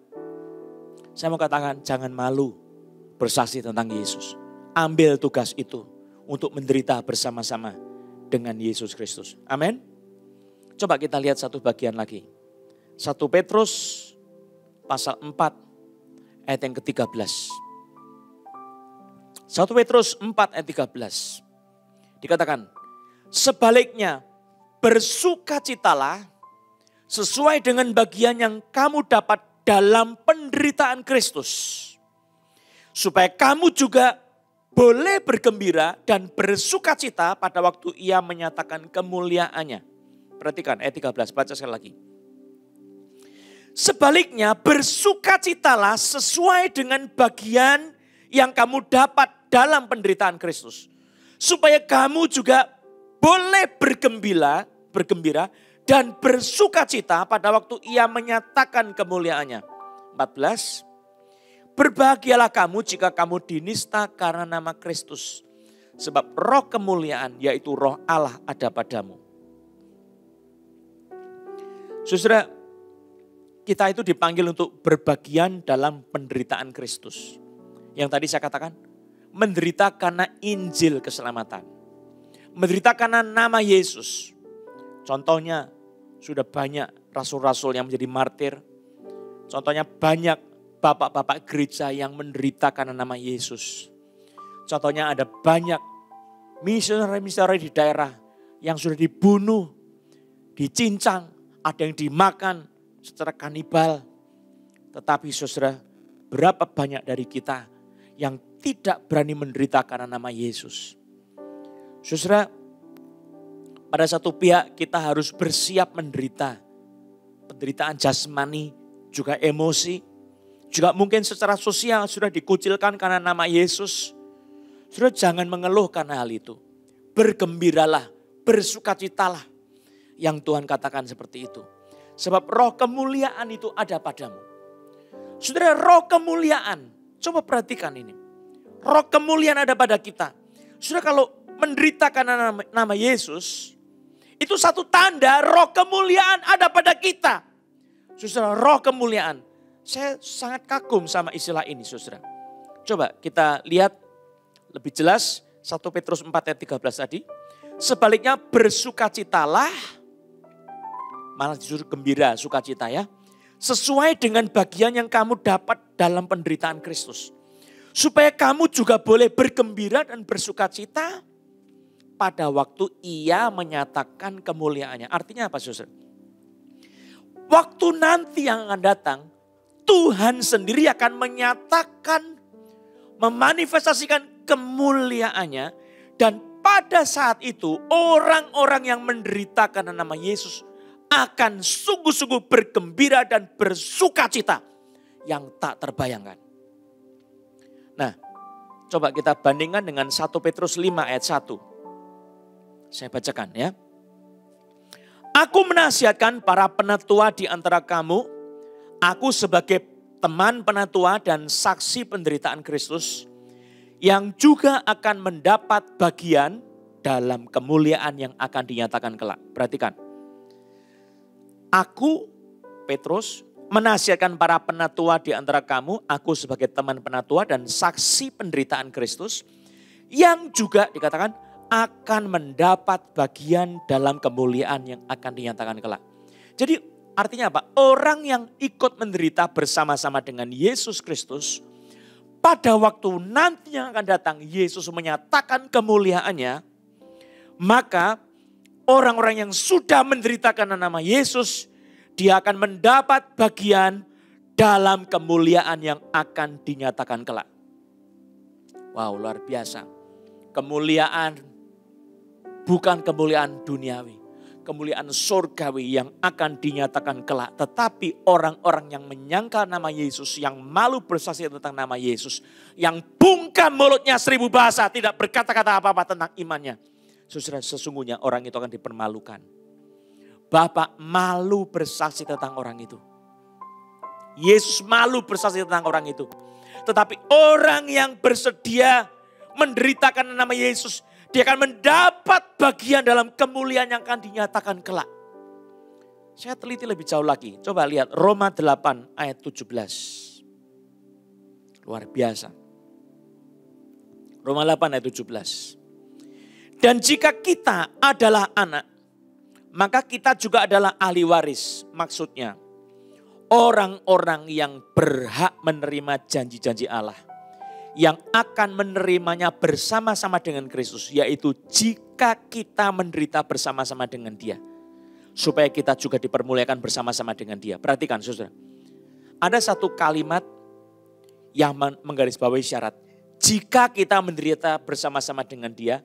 saya mau katakan jangan malu bersaksi tentang Yesus. Ambil tugas itu untuk menderita bersama-sama dengan Yesus Kristus. Amin. Coba kita lihat satu bagian lagi. 1 Petrus pasal 4 ayat yang ke-13. 1 Petrus 4 ayat 13. Dikatakan, sebaliknya bersukacitalah sesuai dengan bagian yang kamu dapat dalam penderitaan Kristus. Supaya kamu juga boleh bergembira dan bersukacita pada waktu Ia menyatakan kemuliaannya. Perhatikan ayat 13, baca sekali lagi. Sebaliknya bersukacitalah sesuai dengan bagian yang kamu dapat dalam penderitaan Kristus. Supaya kamu juga boleh bergembira dan bersukacita pada waktu Ia menyatakan kemuliaannya. 14. Berbahagialah kamu jika kamu dinista karena nama Kristus. Sebab roh kemuliaan yaitu roh Allah ada padamu. Saudara, kita itu dipanggil untuk berbagian dalam penderitaan Kristus. Yang tadi saya katakan, menderita karena Injil keselamatan. Menderita karena nama Yesus. Contohnya sudah banyak rasul-rasul yang menjadi martir. Contohnya banyak bapak-bapak gereja yang menderita karena nama Yesus. Contohnya ada banyak misioneri-misioneri di daerah yang sudah dibunuh, dicincang, ada yang dimakan secara kanibal. Tetapi saudara, berapa banyak dari kita yang tidak berani menderita karena nama Yesus. Saudara, pada satu pihak kita harus bersiap menderita. Penderitaan jasmani, juga emosi. Juga mungkin secara sosial sudah dikucilkan karena nama Yesus. Saudara, jangan mengeluh karena hal itu. Bergembiralah, bersukacitalah. Yang Tuhan katakan seperti itu. Sebab roh kemuliaan itu ada padamu. Saudara, roh kemuliaan. Coba perhatikan ini. Roh kemuliaan ada pada kita. Saudara, kalau menderita karena nama Yesus, itu satu tanda roh kemuliaan ada pada kita. Saudara, roh kemuliaan. Saya sangat kagum sama istilah ini, saudara. Coba kita lihat lebih jelas 1 Petrus 4 ayat 13 tadi. Sebaliknya bersukacitalah, malah disuruh gembira, sukacita ya. Sesuai dengan bagian yang kamu dapat dalam penderitaan Kristus. Supaya kamu juga boleh bergembira dan bersukacita pada waktu ia menyatakan kemuliaannya. Artinya apa, saudara? Waktu nanti yang akan datang, Tuhan sendiri akan menyatakan, memanifestasikan kemuliaannya. Dan pada saat itu orang-orang yang menderita karena nama Yesus akan sungguh-sungguh bergembira dan bersukacita yang tak terbayangkan. Nah, coba kita bandingkan dengan 1 Petrus 5 ayat 1. Saya bacakan ya. Aku menasihatkan para penatua di antara kamu, aku sebagai teman penatua dan saksi penderitaan Kristus, yang juga akan mendapat bagian dalam kemuliaan yang akan dinyatakan kelak. Perhatikan. Aku, Petrus, menasihatkan para penatua di antara kamu, aku sebagai teman penatua dan saksi penderitaan Kristus, yang juga dikatakan akan mendapat bagian dalam kemuliaan yang akan dinyatakan kelak. Jadi artinya apa? Orang yang ikut menderita bersama-sama dengan Yesus Kristus, pada waktu nanti yang akan datang Yesus menyatakan kemuliaannya, maka orang-orang yang sudah menderita karena nama Yesus, dia akan mendapat bagian dalam kemuliaan yang akan dinyatakan kelak. Wow, luar biasa. Kemuliaan bukan kemuliaan duniawi. Kemuliaan surgawi yang akan dinyatakan kelak. Tetapi orang-orang yang menyangkal nama Yesus, yang malu bersaksi tentang nama Yesus, yang bungkam mulutnya 1000 bahasa, tidak berkata-kata apa-apa tentang imannya. Saudara, sesungguhnya orang itu akan dipermalukan. Bapak malu bersaksi tentang orang itu. Yesus malu bersaksi tentang orang itu. Tetapi orang yang bersedia menderita karena nama Yesus, dia akan mendapat bagian dalam kemuliaan yang akan dinyatakan kelak. Saya teliti lebih jauh lagi. Coba lihat Roma 8 ayat 17. Luar biasa. Roma 8 ayat 17. Dan jika kita adalah anak, maka kita juga adalah ahli waris. Maksudnya orang-orang yang berhak menerima janji-janji Allah, yang akan menerimanya bersama-sama dengan Kristus, yaitu jika kita menderita bersama-sama dengan Dia, supaya kita juga dipermuliakan bersama-sama dengan Dia. Perhatikan, saudara, ada satu kalimat yang menggarisbawahi syarat. Jika kita menderita bersama-sama dengan Dia,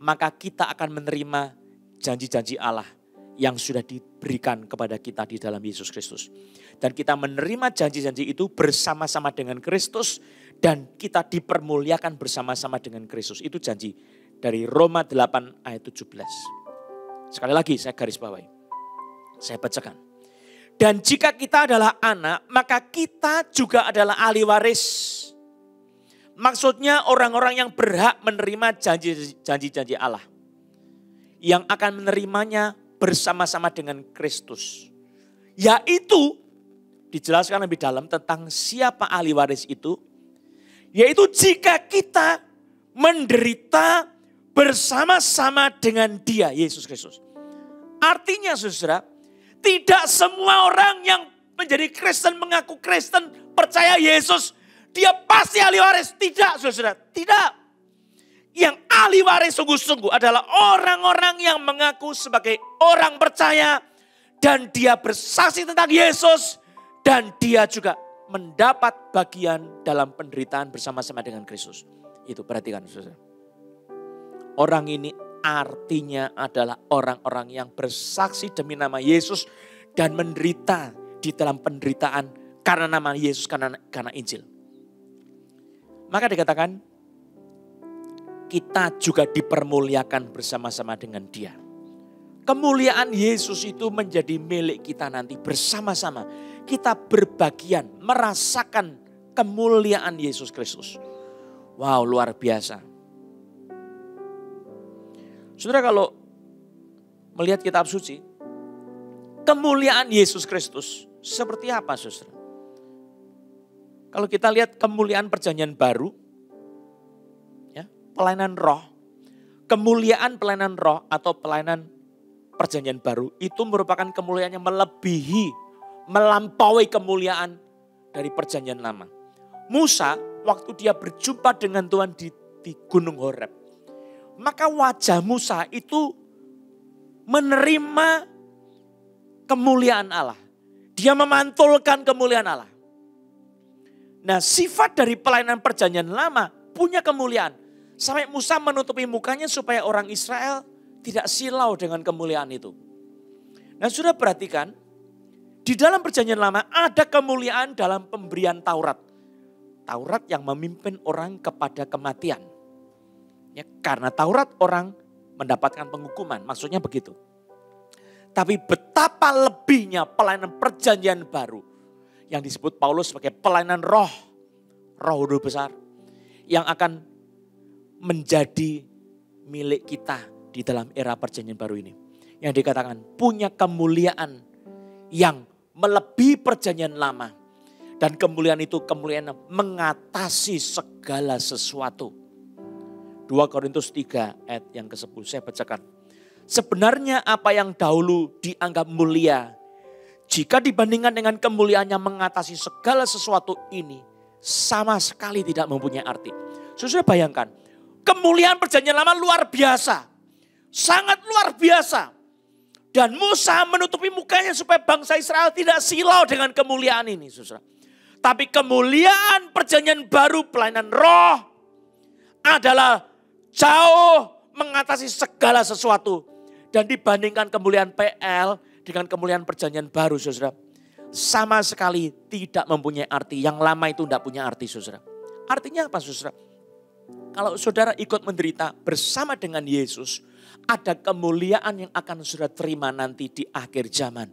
maka kita akan menerima janji-janji Allah yang sudah diberikan kepada kita di dalam Yesus Kristus. Dan kita menerima janji-janji itu bersama-sama dengan Kristus, dan kita dipermuliakan bersama-sama dengan Kristus. Itu janji dari Roma 8 ayat 17. Sekali lagi saya garis bawahi. Saya bacakan. Dan jika kita adalah anak, maka kita juga adalah ahli waris. Maksudnya orang-orang yang berhak menerima janji-janji Allah, yang akan menerimanya bersama-sama dengan Kristus. Yaitu dijelaskan lebih dalam tentang siapa ahli waris itu. Yaitu jika kita menderita bersama-sama dengan Dia, Yesus Kristus. Artinya saudara, tidak semua orang yang menjadi Kristen, mengaku Kristen, percaya Yesus, dia pasti ahli waris. Tidak saudara, tidak. Yang ahli waris sungguh-sungguh adalah orang-orang yang mengaku sebagai orang percaya, dan dia bersaksi tentang Yesus, dan dia juga mendapat bagian dalam penderitaan bersama-sama dengan Kristus. Itu perhatikan saudara. Orang ini artinya adalah orang-orang yang bersaksi demi nama Yesus dan menderita di dalam penderitaan karena nama Yesus, karena Injil. Maka dikatakan kita juga dipermuliakan bersama-sama dengan Dia. Kemuliaan Yesus itu menjadi milik kita nanti bersama-sama. Kita berbagian merasakan kemuliaan Yesus Kristus. Wow, luar biasa. Saudara, kalau melihat kitab suci, kemuliaan Yesus Kristus seperti apa, saudara? Kalau kita lihat kemuliaan perjanjian baru, ya, pelayanan roh, kemuliaan pelayanan roh atau pelayanan perjanjian baru itu merupakan kemuliaan yang melebihi, melampaui kemuliaan dari perjanjian lama. Musa waktu dia berjumpa dengan Tuhan di Gunung Horeb, maka wajah Musa itu menerima kemuliaan Allah. Dia memantulkan kemuliaan Allah. Nah, sifat dari pelayanan perjanjian lama punya kemuliaan. Sampai Musa menutupi mukanya supaya orang Israel tidak silau dengan kemuliaan itu. Nah, sudah perhatikan, di dalam perjanjian lama ada kemuliaan dalam pemberian Taurat. Taurat yang memimpin orang kepada kematian. Ya, karena Taurat orang mendapatkan penghukuman, maksudnya begitu. Tapi betapa lebihnya pelayanan perjanjian baru yang disebut Paulus sebagai pelayanan roh kudus besar yang akan menjadi milik kita di dalam era perjanjian baru ini. Yang dikatakan punya kemuliaan yang melebihi perjanjian lama. Dan kemuliaan itu kemuliaan yang mengatasi segala sesuatu. 2 Korintus 3 ayat yang ke-10 saya bacakan. Sebenarnya apa yang dahulu dianggap mulia, jika dibandingkan dengan kemuliaan yang mengatasi segala sesuatu ini, sama sekali tidak mempunyai arti. Saudara bayangkan, kemuliaan perjanjian lama luar biasa. Sangat luar biasa. Dan Musa menutupi mukanya supaya bangsa Israel tidak silau dengan kemuliaan ini, saudara. Tapi kemuliaan perjanjian baru pelayanan roh adalah jauh mengatasi segala sesuatu. Dan dibandingkan kemuliaan PL dengan kemuliaan perjanjian baru, saudara, sama sekali tidak mempunyai arti. Yang lama itu tidak punya arti, saudara. Artinya apa, saudara? Kalau saudara ikut menderita bersama dengan Yesus, ada kemuliaan yang akan saudara terima nanti di akhir zaman.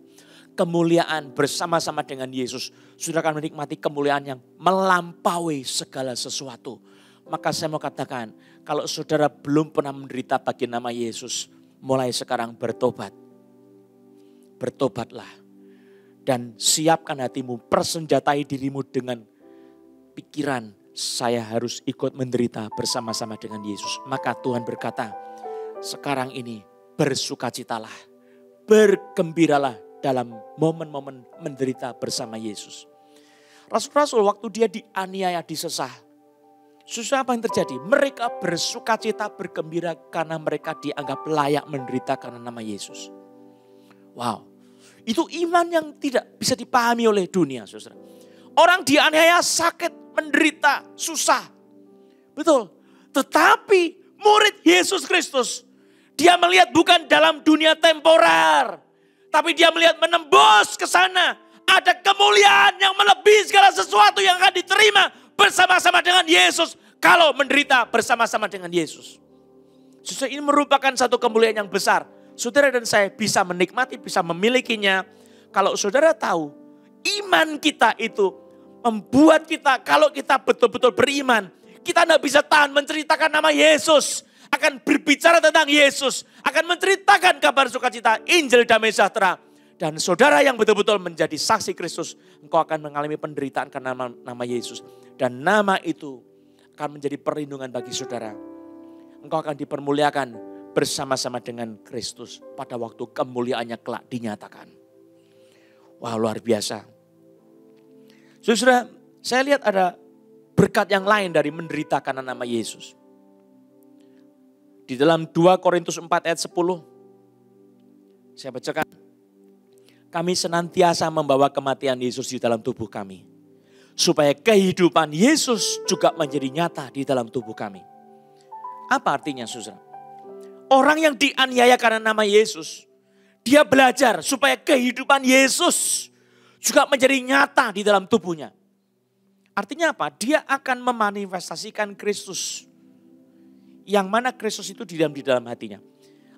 Kemuliaan bersama-sama dengan Yesus, saudara akan menikmati kemuliaan yang melampaui segala sesuatu. Maka saya mau katakan, kalau saudara belum pernah menderita bagi nama Yesus, mulai sekarang bertobat. Bertobatlah. Dan siapkan hatimu, persenjatai dirimu dengan pikiran, saya harus ikut menderita bersama-sama dengan Yesus. Maka Tuhan berkata, sekarang ini bersukacitalah, bergembiralah dalam momen-momen menderita bersama Yesus. Rasul-rasul waktu dia dianiaya, disesah, susah apa yang terjadi? Mereka bersukacita, bergembira karena mereka dianggap layak menderita karena nama Yesus. Wow, itu iman yang tidak bisa dipahami oleh dunia, saudara. Orang dianiaya, sakit, menderita, susah. Betul. Tetapi murid Yesus Kristus, dia melihat bukan dalam dunia temporer, tapi dia melihat menembus ke sana. Ada kemuliaan yang melebihi segala sesuatu yang akan diterima bersama-sama dengan Yesus. Kalau menderita bersama-sama dengan Yesus. Saudara, ini merupakan satu kemuliaan yang besar. Saudara dan saya bisa menikmati, bisa memilikinya. Kalau saudara tahu, iman kita itu membuat kita, kalau kita betul-betul beriman, kita tidak bisa tahan menceritakan nama Yesus. Akan berbicara tentang Yesus, akan menceritakan kabar sukacita, Injil damai sejahtera. Dan saudara yang betul-betul menjadi saksi Kristus, engkau akan mengalami penderitaan karena nama Yesus. Dan nama itu akan menjadi perlindungan bagi saudara. Engkau akan dipermuliakan bersama-sama dengan Kristus pada waktu kemuliaannya kelak dinyatakan. Wah, luar biasa. Saudara, saya lihat ada berkat yang lain dari menderita karena nama Yesus. Di dalam 2 Korintus 4 ayat 10, saya bacakan. Kami senantiasa membawa kematian Yesus di dalam tubuh kami, supaya kehidupan Yesus juga menjadi nyata di dalam tubuh kami. Apa artinya, saudara? Orang yang dianiaya karena nama Yesus, dia belajar supaya kehidupan Yesus juga menjadi nyata di dalam tubuhnya. Artinya apa? Dia akan memanifestasikan Kristus. Yang mana Kristus itu di dalam hatinya.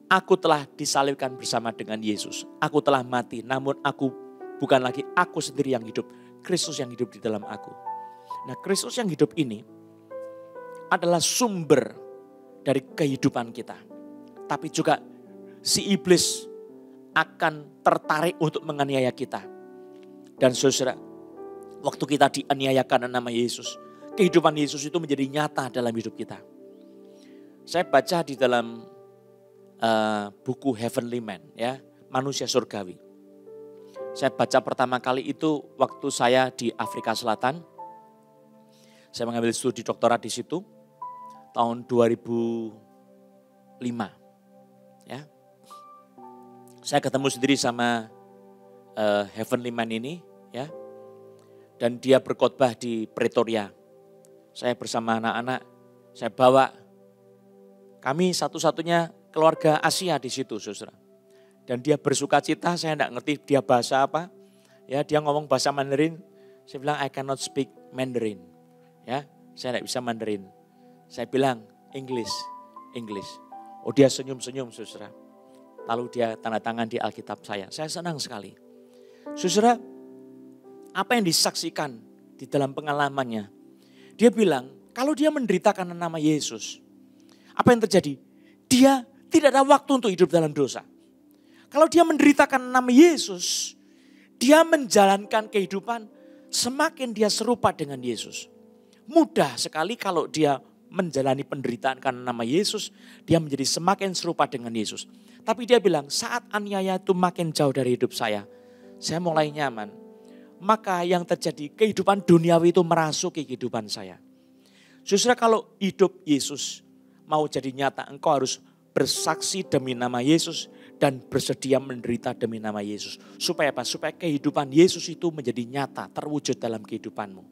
Aku telah disalibkan bersama dengan Yesus. Aku telah mati, namun aku bukan lagi aku sendiri yang hidup. Kristus yang hidup di dalam aku. Nah, Kristus yang hidup ini adalah sumber dari kehidupan kita. Tapi juga si iblis akan tertarik untuk menganiaya kita. Dan saudara, waktu kita dianiayakan dalam nama Yesus, kehidupan Yesus itu menjadi nyata dalam hidup kita. Saya baca di dalam buku Heavenly Man, ya, Manusia Surgawi. Saya baca pertama kali itu waktu saya di Afrika Selatan. Saya mengambil studi doktorat di situ tahun 2005. Ya. Saya ketemu sendiri sama Heavenly Man ini, ya. Dan dia berkhotbah di Pretoria. Saya bersama anak-anak, saya bawa, kami satu-satunya keluarga Asia di situ, saudara. Dan dia bersuka cita, saya tidak ngerti dia bahasa apa. Ya, dia ngomong bahasa Mandarin. Saya bilang, I cannot speak Mandarin. Ya, saya tidak bisa Mandarin. Saya bilang, English. Oh, dia senyum-senyum, saudara. Lalu dia tanda tangan di Alkitab saya. Saya senang sekali. Saudara, apa yang disaksikan di dalam pengalamannya? Dia bilang, kalau dia menderita karena nama Yesus, apa yang terjadi? Dia tidak ada waktu untuk hidup dalam dosa. Kalau dia menderita karena nama Yesus, dia menjalankan kehidupan semakin dia serupa dengan Yesus. Mudah sekali kalau dia menjalani penderitaan karena nama Yesus, dia menjadi semakin serupa dengan Yesus. Tapi dia bilang, saat aniaya itu makin jauh dari hidup saya mulai nyaman. Maka yang terjadi, kehidupan duniawi itu merasuki kehidupan saya. Saudara, kalau hidup Yesus mau jadi nyata, engkau harus bersaksi demi nama Yesus dan bersedia menderita demi nama Yesus. Supaya apa? Supaya kehidupan Yesus itu menjadi nyata, terwujud dalam kehidupanmu.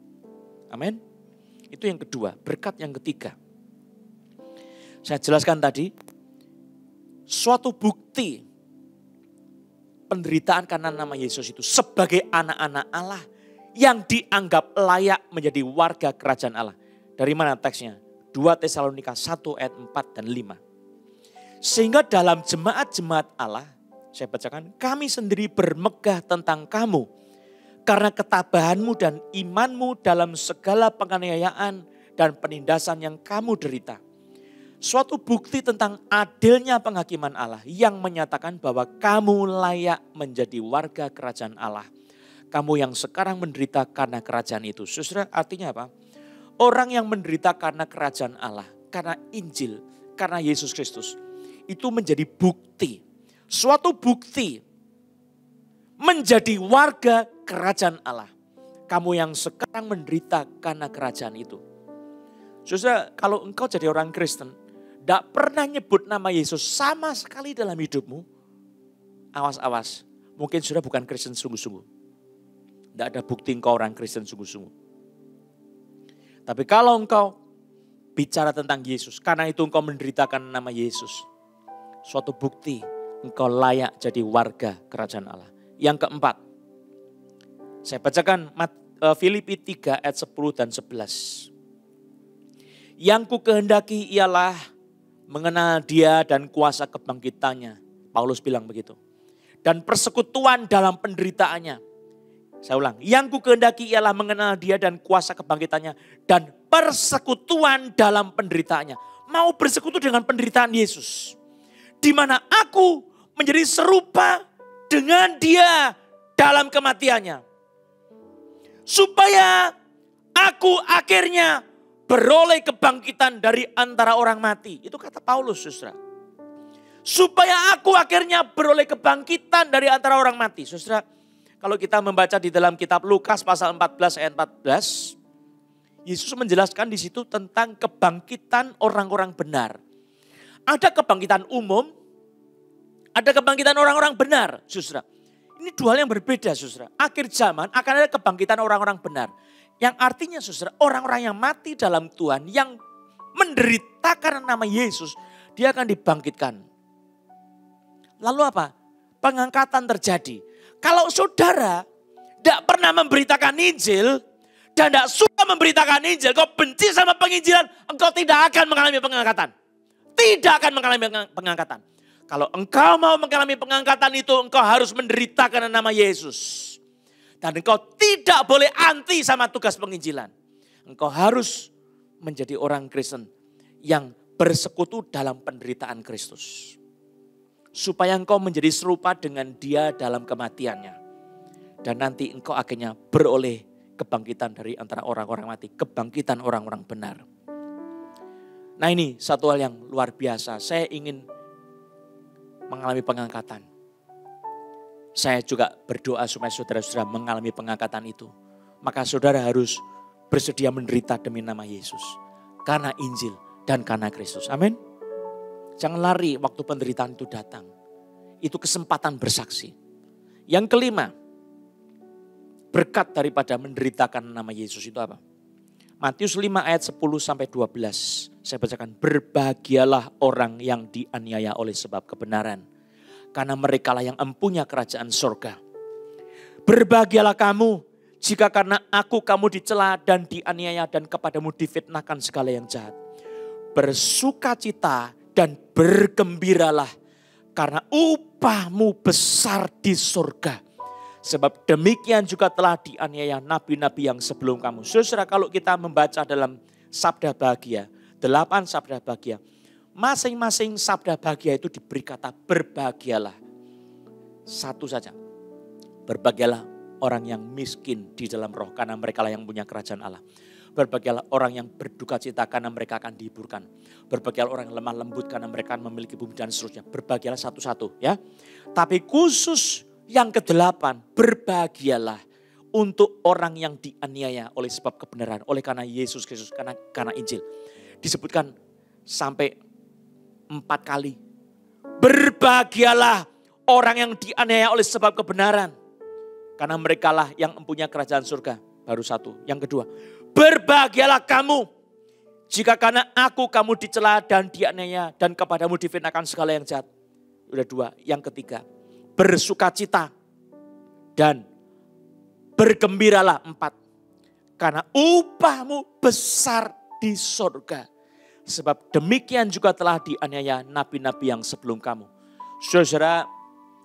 Amin. Itu yang kedua, berkat yang ketiga. Saya jelaskan tadi, suatu bukti penderitaan karena nama Yesus itu sebagai anak-anak Allah yang dianggap layak menjadi warga kerajaan Allah. Dari mana teksnya? 2 Tesalonika 1 ayat 4 dan 5. Sehingga dalam jemaat-jemaat Allah, saya bacakan, kami sendiri bermegah tentang kamu. Karena ketabahanmu dan imanmu dalam segala penganiayaan dan penindasan yang kamu derita. Suatu bukti tentang adilnya penghakiman Allah yang menyatakan bahwa kamu layak menjadi warga kerajaan Allah. Kamu yang sekarang menderita karena kerajaan itu. Saudara, artinya apa? Orang yang menderita karena kerajaan Allah, karena Injil, karena Yesus Kristus. Itu menjadi bukti, suatu bukti menjadi warga kerajaan Allah. Kamu yang sekarang menderita karena kerajaan itu. Saudara, kalau engkau jadi orang Kristen, tidak pernah nyebut nama Yesus sama sekali dalam hidupmu, awas-awas, mungkin sudah bukan Kristen sungguh-sungguh. Tidak ada bukti engkau orang Kristen sungguh-sungguh. Tapi kalau engkau bicara tentang Yesus, karena itu engkau menderita karena nama Yesus, suatu bukti engkau layak jadi warga kerajaan Allah. Yang keempat, saya bacakan Filipi 3 ayat 10 dan 11. Yang ku kehendaki ialah mengenal Dia dan kuasa kebangkitannya. Paulus bilang begitu. Dan persekutuan dalam penderitaannya. Saya ulang, yang ku kehendaki ialah mengenal Dia dan kuasa kebangkitannya. Dan persekutuan dalam penderitaannya. Mau bersekutu dengan penderitaan Yesus. Di mana aku menjadi serupa dengan Dia dalam kematiannya. Supaya aku akhirnya beroleh kebangkitan dari antara orang mati. Itu kata Paulus, saudara. Supaya aku akhirnya beroleh kebangkitan dari antara orang mati. Saudara, kalau kita membaca di dalam kitab Lukas pasal 14 ayat 14. Yesus menjelaskan di situ tentang kebangkitan orang-orang benar. Ada kebangkitan umum, ada kebangkitan orang-orang benar, saudara. Ini dua hal yang berbeda, saudara. Akhir zaman akan ada kebangkitan orang-orang benar. Yang artinya, saudara, orang-orang yang mati dalam Tuhan, yang menderita karena nama Yesus, dia akan dibangkitkan. Lalu apa? Pengangkatan terjadi. Kalau saudara tidak pernah memberitakan Injil, dan tidak suka memberitakan Injil, kau benci sama penginjilan, engkau tidak akan mengalami pengangkatan. Tidak akan mengalami pengangkatan. Kalau engkau mau mengalami pengangkatan itu, engkau harus menderita karena nama Yesus. Dan engkau tidak boleh anti sama tugas penginjilan. Engkau harus menjadi orang Kristen yang bersekutu dalam penderitaan Kristus. Supaya engkau menjadi serupa dengan Dia dalam kematiannya. Dan nanti engkau akhirnya beroleh kebangkitan dari antara orang-orang mati. Kebangkitan orang-orang benar. Nah ini satu hal yang luar biasa. Saya ingin mengalami pengangkatan. Saya juga berdoa supaya saudara-saudara mengalami pengangkatan itu. Maka saudara harus bersedia menderita demi nama Yesus. Karena Injil dan karena Kristus. Amin. Jangan lari waktu penderitaan itu datang. Itu kesempatan bersaksi. Yang kelima, berkat daripada menderitakan nama Yesus itu apa? Matius 5 ayat 10 sampai 12. Saya bacakan, berbahagialah orang yang dianiaya oleh sebab kebenaran. Karena merekalah yang empunya kerajaan surga. Berbahagialah kamu jika karena aku kamu dicela dan dianiaya dan kepadamu difitnahkan segala yang jahat. Bersukacita dan bergembiralah karena upahmu besar di surga. Sebab demikian juga telah dianiaya nabi-nabi yang sebelum kamu. Saudara, kalau kita membaca dalam sabda bahagia, 8 sabda bahagia, masing-masing sabda bahagia itu diberi kata berbahagialah. Satu saja, berbahagialah orang yang miskin di dalam roh karena mereka lah yang punya kerajaan Allah. Berbahagialah orang yang berduka cita karena mereka akan dihiburkan. Berbahagialah orang yang lemah lembut karena mereka akan memiliki bumi dan seterusnya. Berbahagialah satu-satu ya. Tapi khusus yang ke-8, berbahagialah untuk orang yang dianiaya oleh sebab kebenaran. Oleh karena Yesus Kristus, karena Injil. Disebutkan sampai 4 kali. Berbahagialah orang yang dianiaya oleh sebab kebenaran. Karena mereka lah yang mempunyai kerajaan surga. Baru satu. Yang kedua, berbahagialah kamu jika karena aku kamu dicela dan dianiaya dan kepadamu difitnahkan segala yang jahat. Udah 2. Yang ketiga, bersukacita dan bergembiralah. 4. Karena upahmu besar di surga. Sebab demikian juga telah dianiaya nabi-nabi yang sebelum kamu. Saudara,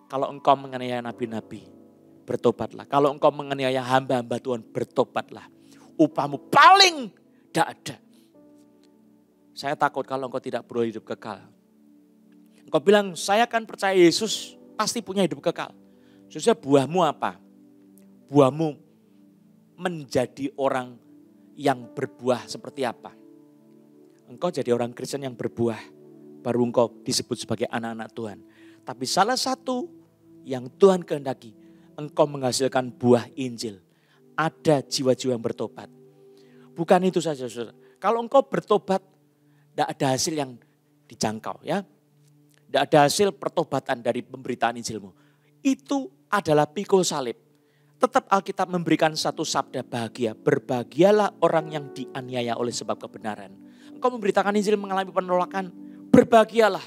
kalau engkau menganiaya nabi-nabi, bertobatlah. Kalau engkau menganiaya hamba-hamba Tuhan, bertobatlah. Upahmu paling tidak ada. Saya takut kalau engkau tidak beroleh hidup kekal. Engkau bilang, saya kan percaya Yesus pasti punya hidup kekal. Saudara, buahmu apa? Buahmu menjadi orang yang berbuah seperti apa? Engkau jadi orang Kristen yang berbuah, baru engkau disebut sebagai anak-anak Tuhan. Tapi salah satu yang Tuhan kehendaki, engkau menghasilkan buah Injil. Ada jiwa-jiwa yang bertobat. Bukan itu saja, saudara. Kalau engkau bertobat, tidak ada hasil yang dijangkau, ya. Tidak ada hasil pertobatan dari pemberitaan Injilmu. Itu adalah pikul salib. Tetap Alkitab memberikan satu sabda bahagia. Berbahagialah orang yang dianiaya oleh sebab kebenaran. Engkau memberitakan Injil mengalami penolakan, berbahagialah.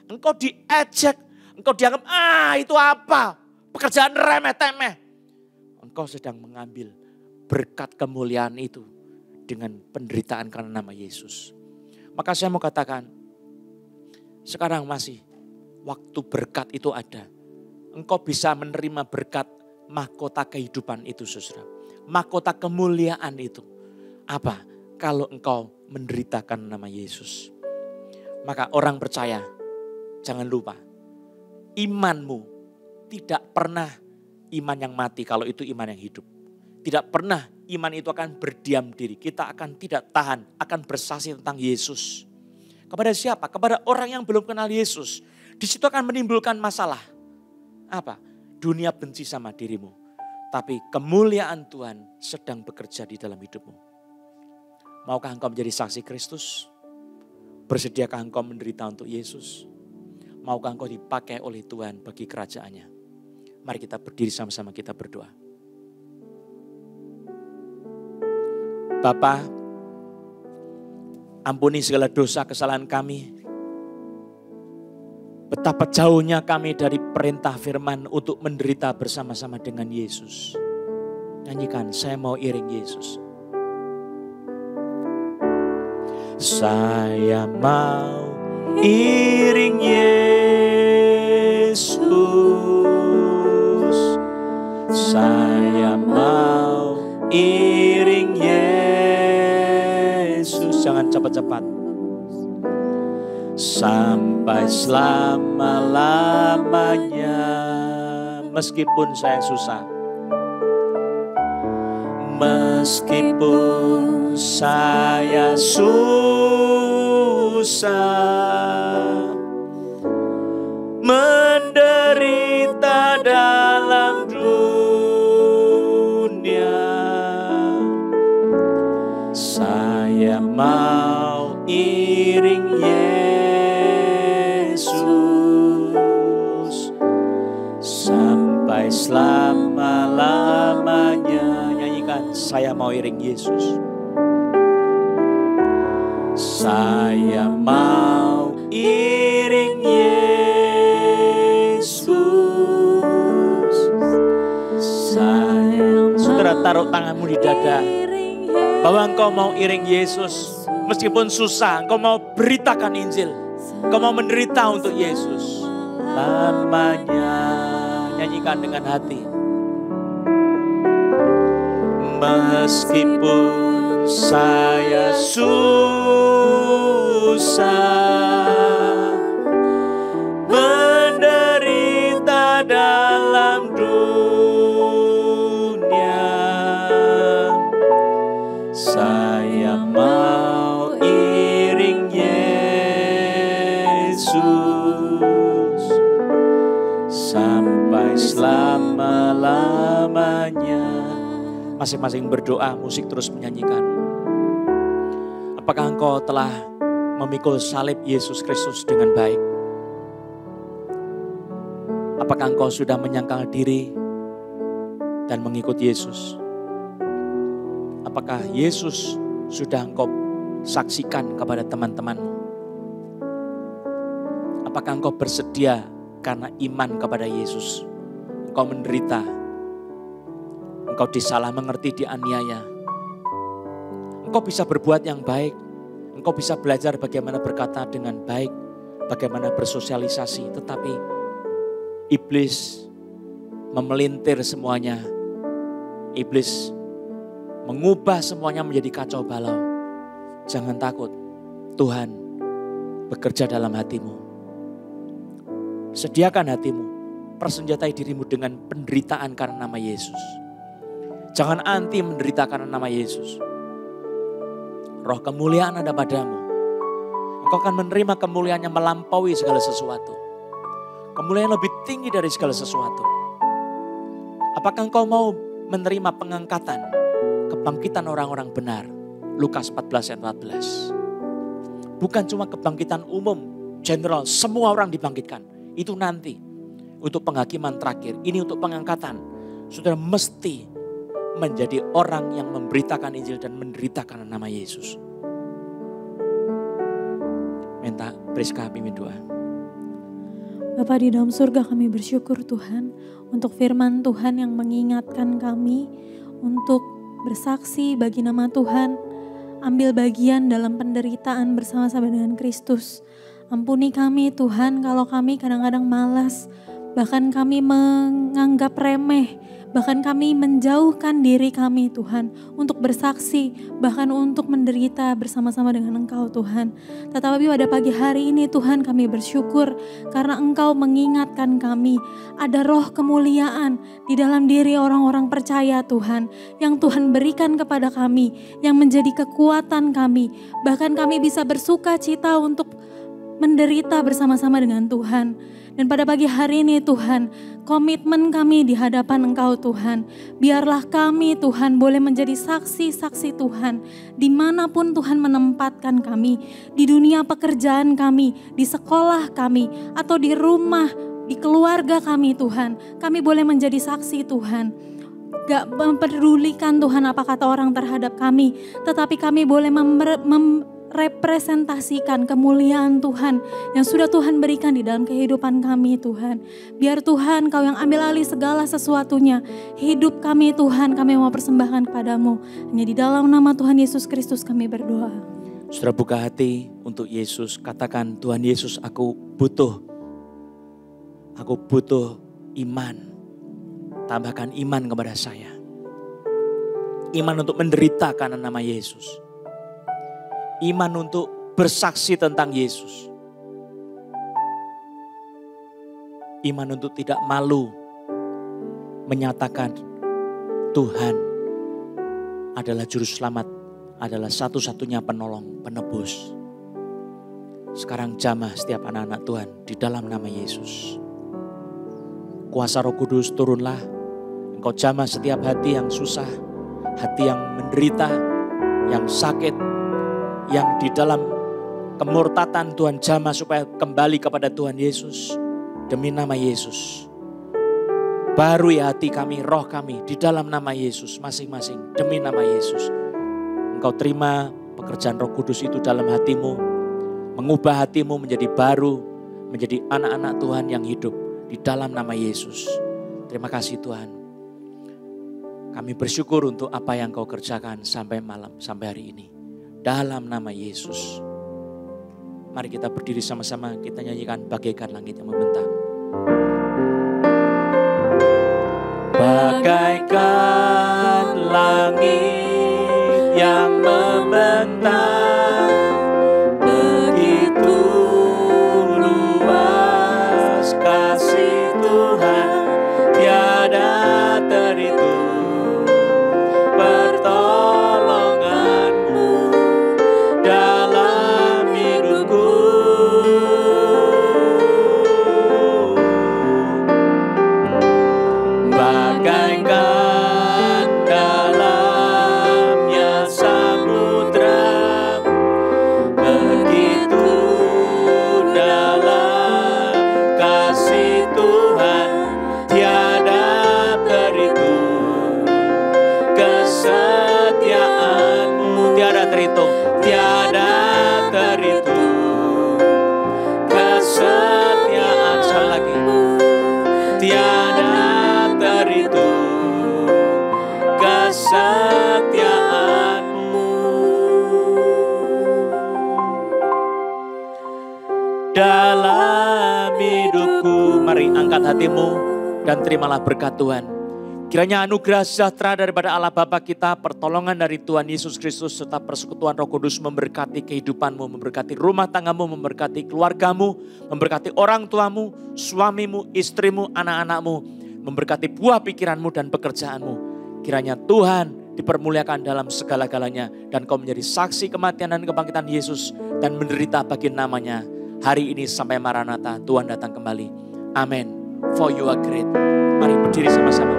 Engkau diejek, engkau dianggap, itu apa? Pekerjaan remeh-temeh. Engkau sedang mengambil berkat kemuliaan itu dengan penderitaan karena nama Yesus. Maka saya mau katakan, sekarang masih waktu berkat itu ada. Engkau bisa menerima berkat mahkota kehidupan itu, saudara. Mahkota kemuliaan itu. Apa? Kalau engkau menderitakan nama Yesus. Maka orang percaya, jangan lupa, imanmu tidak pernah iman yang mati kalau itu iman yang hidup. Tidak pernah iman itu akan berdiam diri. Kita akan tidak tahan, akan bersaksi tentang Yesus. Kepada siapa? Kepada orang yang belum kenal Yesus. Di situ akan menimbulkan masalah. Apa? Dunia benci sama dirimu. Tapi kemuliaan Tuhan sedang bekerja di dalam hidupmu. Maukah engkau menjadi saksi Kristus? Bersediakah engkau menderita untuk Yesus? Maukah engkau dipakai oleh Tuhan bagi kerajaannya? Mari kita berdiri sama-sama, kita berdoa. Bapa, ampuni segala dosa kesalahan kami. Betapa jauhnya kami dari perintah firman untuk menderita bersama-sama dengan Yesus. Nyanyikan, saya mau iring Yesus. Saya mau iring Yesus. Saya mau iring Yesus. cepat-cepat. Sampai selama-lamanya, meskipun saya susah, meskipun saya susah, menderita dalam dunia, saya mau iring Yesus sampai selama-lamanya. Nyanyikan, saya mau iring Yesus. Saya mau iring Yesus. Saudara, taruh tanganmu di dada bahwa engkau mau iring Yesus. Meskipun susah, engkau mau beritakan Injil. Engkau mau menderita untuk Yesus. Lamanya, nyanyikan dengan hati. Meskipun saya susah, menderita dalam dunia, saya mau iring Yesus sampai selama-lamanya. Masing-masing berdoa, musik terus menyanyikan. Apakah engkau telah memikul salib Yesus Kristus dengan baik? Apakah engkau sudah menyangkal diri dan mengikut Yesus? Apakah Yesus sudah engkau saksikan kepada teman-temanmu? Apakah engkau bersedia karena iman kepada Yesus? Engkau menderita, engkau disalah mengerti, dianiaya. Engkau bisa berbuat yang baik. Engkau bisa belajar bagaimana berkata dengan baik, bagaimana bersosialisasi. Tetapi iblis memelintir semuanya. Iblis mengubah semuanya menjadi kacau balau. Jangan takut, Tuhan bekerja dalam hatimu. Sediakan hatimu, persenjatai dirimu dengan penderitaan karena nama Yesus. Jangan anti menderita karena nama Yesus. Roh kemuliaan ada padamu. Engkau akan menerima kemuliaan yang melampaui segala sesuatu. Kemuliaan lebih tinggi dari segala sesuatu. Apakah engkau mau menerima pengangkatan, kebangkitan orang-orang benar? Lukas 14 ayat 14. Bukan cuma kebangkitan umum, general, semua orang dibangkitkan. Itu nanti untuk penghakiman terakhir. Ini untuk pengangkatan. Saudara mesti menjadi orang yang memberitakan Injil dan menderita karena nama Yesus. Minta Priska pimpin doa. Bapa di dalam surga, kami bersyukur Tuhan untuk firman Tuhan yang mengingatkan kami untuk bersaksi bagi nama Tuhan, ambil bagian dalam penderitaan bersama-sama dengan Kristus. Ampuni kami Tuhan kalau kami kadang-kadang malas, bahkan kami menganggap remeh, bahkan kami menjauhkan diri kami Tuhan untuk bersaksi, bahkan untuk menderita bersama-sama dengan Engkau Tuhan. Tetapi pada pagi hari ini Tuhan kami bersyukur karena Engkau mengingatkan kami ada roh kemuliaan di dalam diri orang-orang percaya Tuhan, yang Tuhan berikan kepada kami, yang menjadi kekuatan kami. Bahkan kami bisa bersuka cita untuk menderita bersama-sama dengan Tuhan. Dan pada pagi hari ini Tuhan, komitmen kami di hadapan Engkau Tuhan, biarlah kami Tuhan boleh menjadi saksi-saksi Tuhan dimanapun Tuhan menempatkan kami, di dunia pekerjaan kami, di sekolah kami, atau di rumah, di keluarga kami Tuhan. Kami boleh menjadi saksi Tuhan. Gak mempedulikan Tuhan apa kata orang terhadap kami, tetapi kami boleh representasikan kemuliaan Tuhan yang sudah Tuhan berikan di dalam kehidupan kami Tuhan. Biar Tuhan Kau yang ambil alih segala sesuatunya. Hidup kami Tuhan, kami mau persembahkan kepadamu. Hanya di dalam nama Tuhan Yesus Kristus kami berdoa. Saudara buka hati untuk Yesus. Katakan, Tuhan Yesus, aku butuh iman. Tambahkan iman kepada saya. Iman untuk menderita karena nama Yesus. Iman untuk bersaksi tentang Yesus. Iman untuk tidak malu menyatakan Tuhan adalah juru selamat, adalah satu-satunya penolong, penebus. Sekarang jamah setiap anak-anak Tuhan di dalam nama Yesus. Kuasa Roh Kudus turunlah, Engkau jamah setiap hati yang susah, hati yang menderita, yang sakit, yang di dalam kemurtatan. Tuhan jamah supaya kembali kepada Tuhan Yesus. Demi nama Yesus. Baru ya hati kami, roh kami di dalam nama Yesus masing-masing. Demi nama Yesus. Engkau terima pekerjaan Roh Kudus itu dalam hatimu. Mengubah hatimu menjadi baru, menjadi anak-anak Tuhan yang hidup di dalam nama Yesus. Terima kasih Tuhan. Kami bersyukur untuk apa yang Kau kerjakan sampai malam, sampai hari ini. Dalam nama Yesus. Mari kita berdiri sama-sama, kita nyanyikan bagaikan langit yang membentang. Bagaikan langit yang membentang, begitu luas kasih Tuhan, tiada terhitung pertolonganmu dalam hidupku. Bagaikan dalamnya samudra, begitu dalam kasih Tuhan, tiada terhitung kesetiaanmu, tiada terhitung, tiada terhitung kesetiaan. Sekali lagi, tiada terhitung kesetiaanmu. Dalam hidupku, mari angkat hatimu dan terimalah berkat Tuhan. Kiranya anugerah sejahtera daripada Allah Bapa kita, pertolongan dari Tuhan Yesus Kristus, serta persekutuan Roh Kudus memberkati kehidupanmu, memberkati rumah tanggamu, memberkati keluargamu, memberkati orang tuamu, suamimu, istrimu, anak-anakmu, memberkati buah pikiranmu dan pekerjaanmu. Kiranya Tuhan dipermuliakan dalam segala-galanya dan kau menjadi saksi kematian dan kebangkitan Yesus dan menderita bagi namanya. Hari ini sampai Maranatha, Tuhan datang kembali. Amin. For you are great. Mari berdiri sama-sama.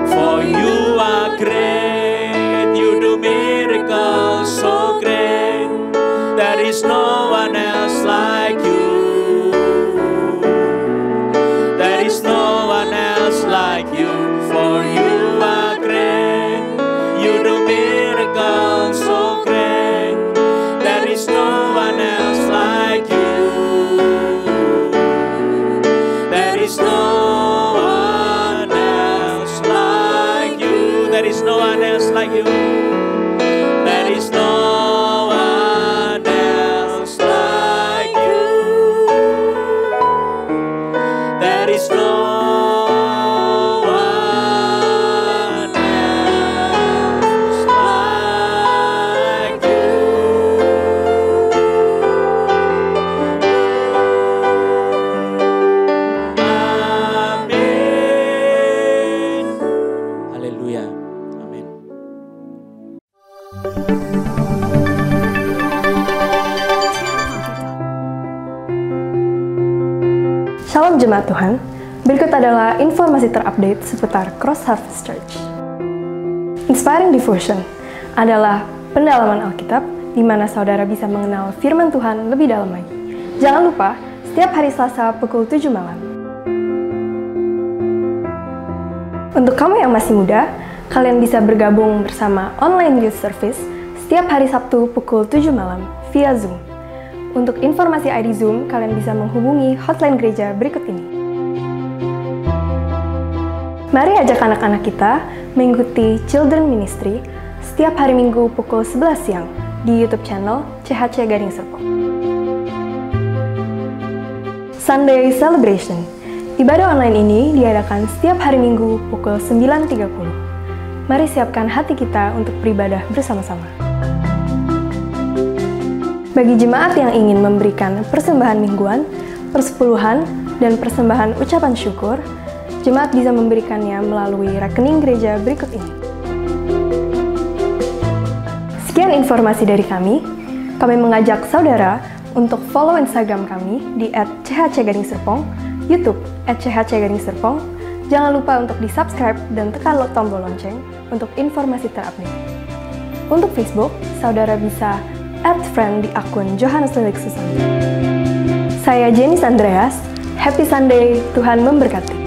For you are great, you do miracles so great. There is no one else like you. There is no one else like you. For you are great, you do miracles so great. There is no one else like you. There is no one else like you. There is no one else like you. There is no one else like you. There is no one else like you. Amin. Haleluya. Amin. Shalom Jemaat Tuhan, berikut adalah informasi terupdate seputar Cross Harvest Church. Inspiring Devotion adalah pendalaman Alkitab di mana saudara bisa mengenal firman Tuhan lebih dalam lagi. Jangan lupa, setiap hari Selasa pukul 7 malam. Untuk kamu yang masih muda, kalian bisa bergabung bersama online youth service setiap hari Sabtu pukul 7 malam via Zoom. Untuk informasi ID Zoom, kalian bisa menghubungi hotline gereja berikut ini. Mari ajak anak-anak kita mengikuti Children Ministry setiap hari Minggu pukul 11 siang di YouTube channel CHC Gading Serpong. Sunday Celebration. Ibadah online ini diadakan setiap hari Minggu pukul 9.30. Mari siapkan hati kita untuk beribadah bersama-sama. Bagi jemaat yang ingin memberikan persembahan mingguan, persepuluhan, dan persembahan ucapan syukur, jemaat bisa memberikannya melalui rekening gereja berikut ini. Sekian informasi dari kami mengajak saudara untuk follow Instagram kami di @chc_serpong, YouTube @chc_serpong. Jangan lupa untuk di-subscribe dan tekan tombol lonceng untuk informasi terupdate. Untuk Facebook, saudara bisa add friend di akun Johannes Lilik Susanto. Saya Jenis Andreas, Happy Sunday, Tuhan memberkati.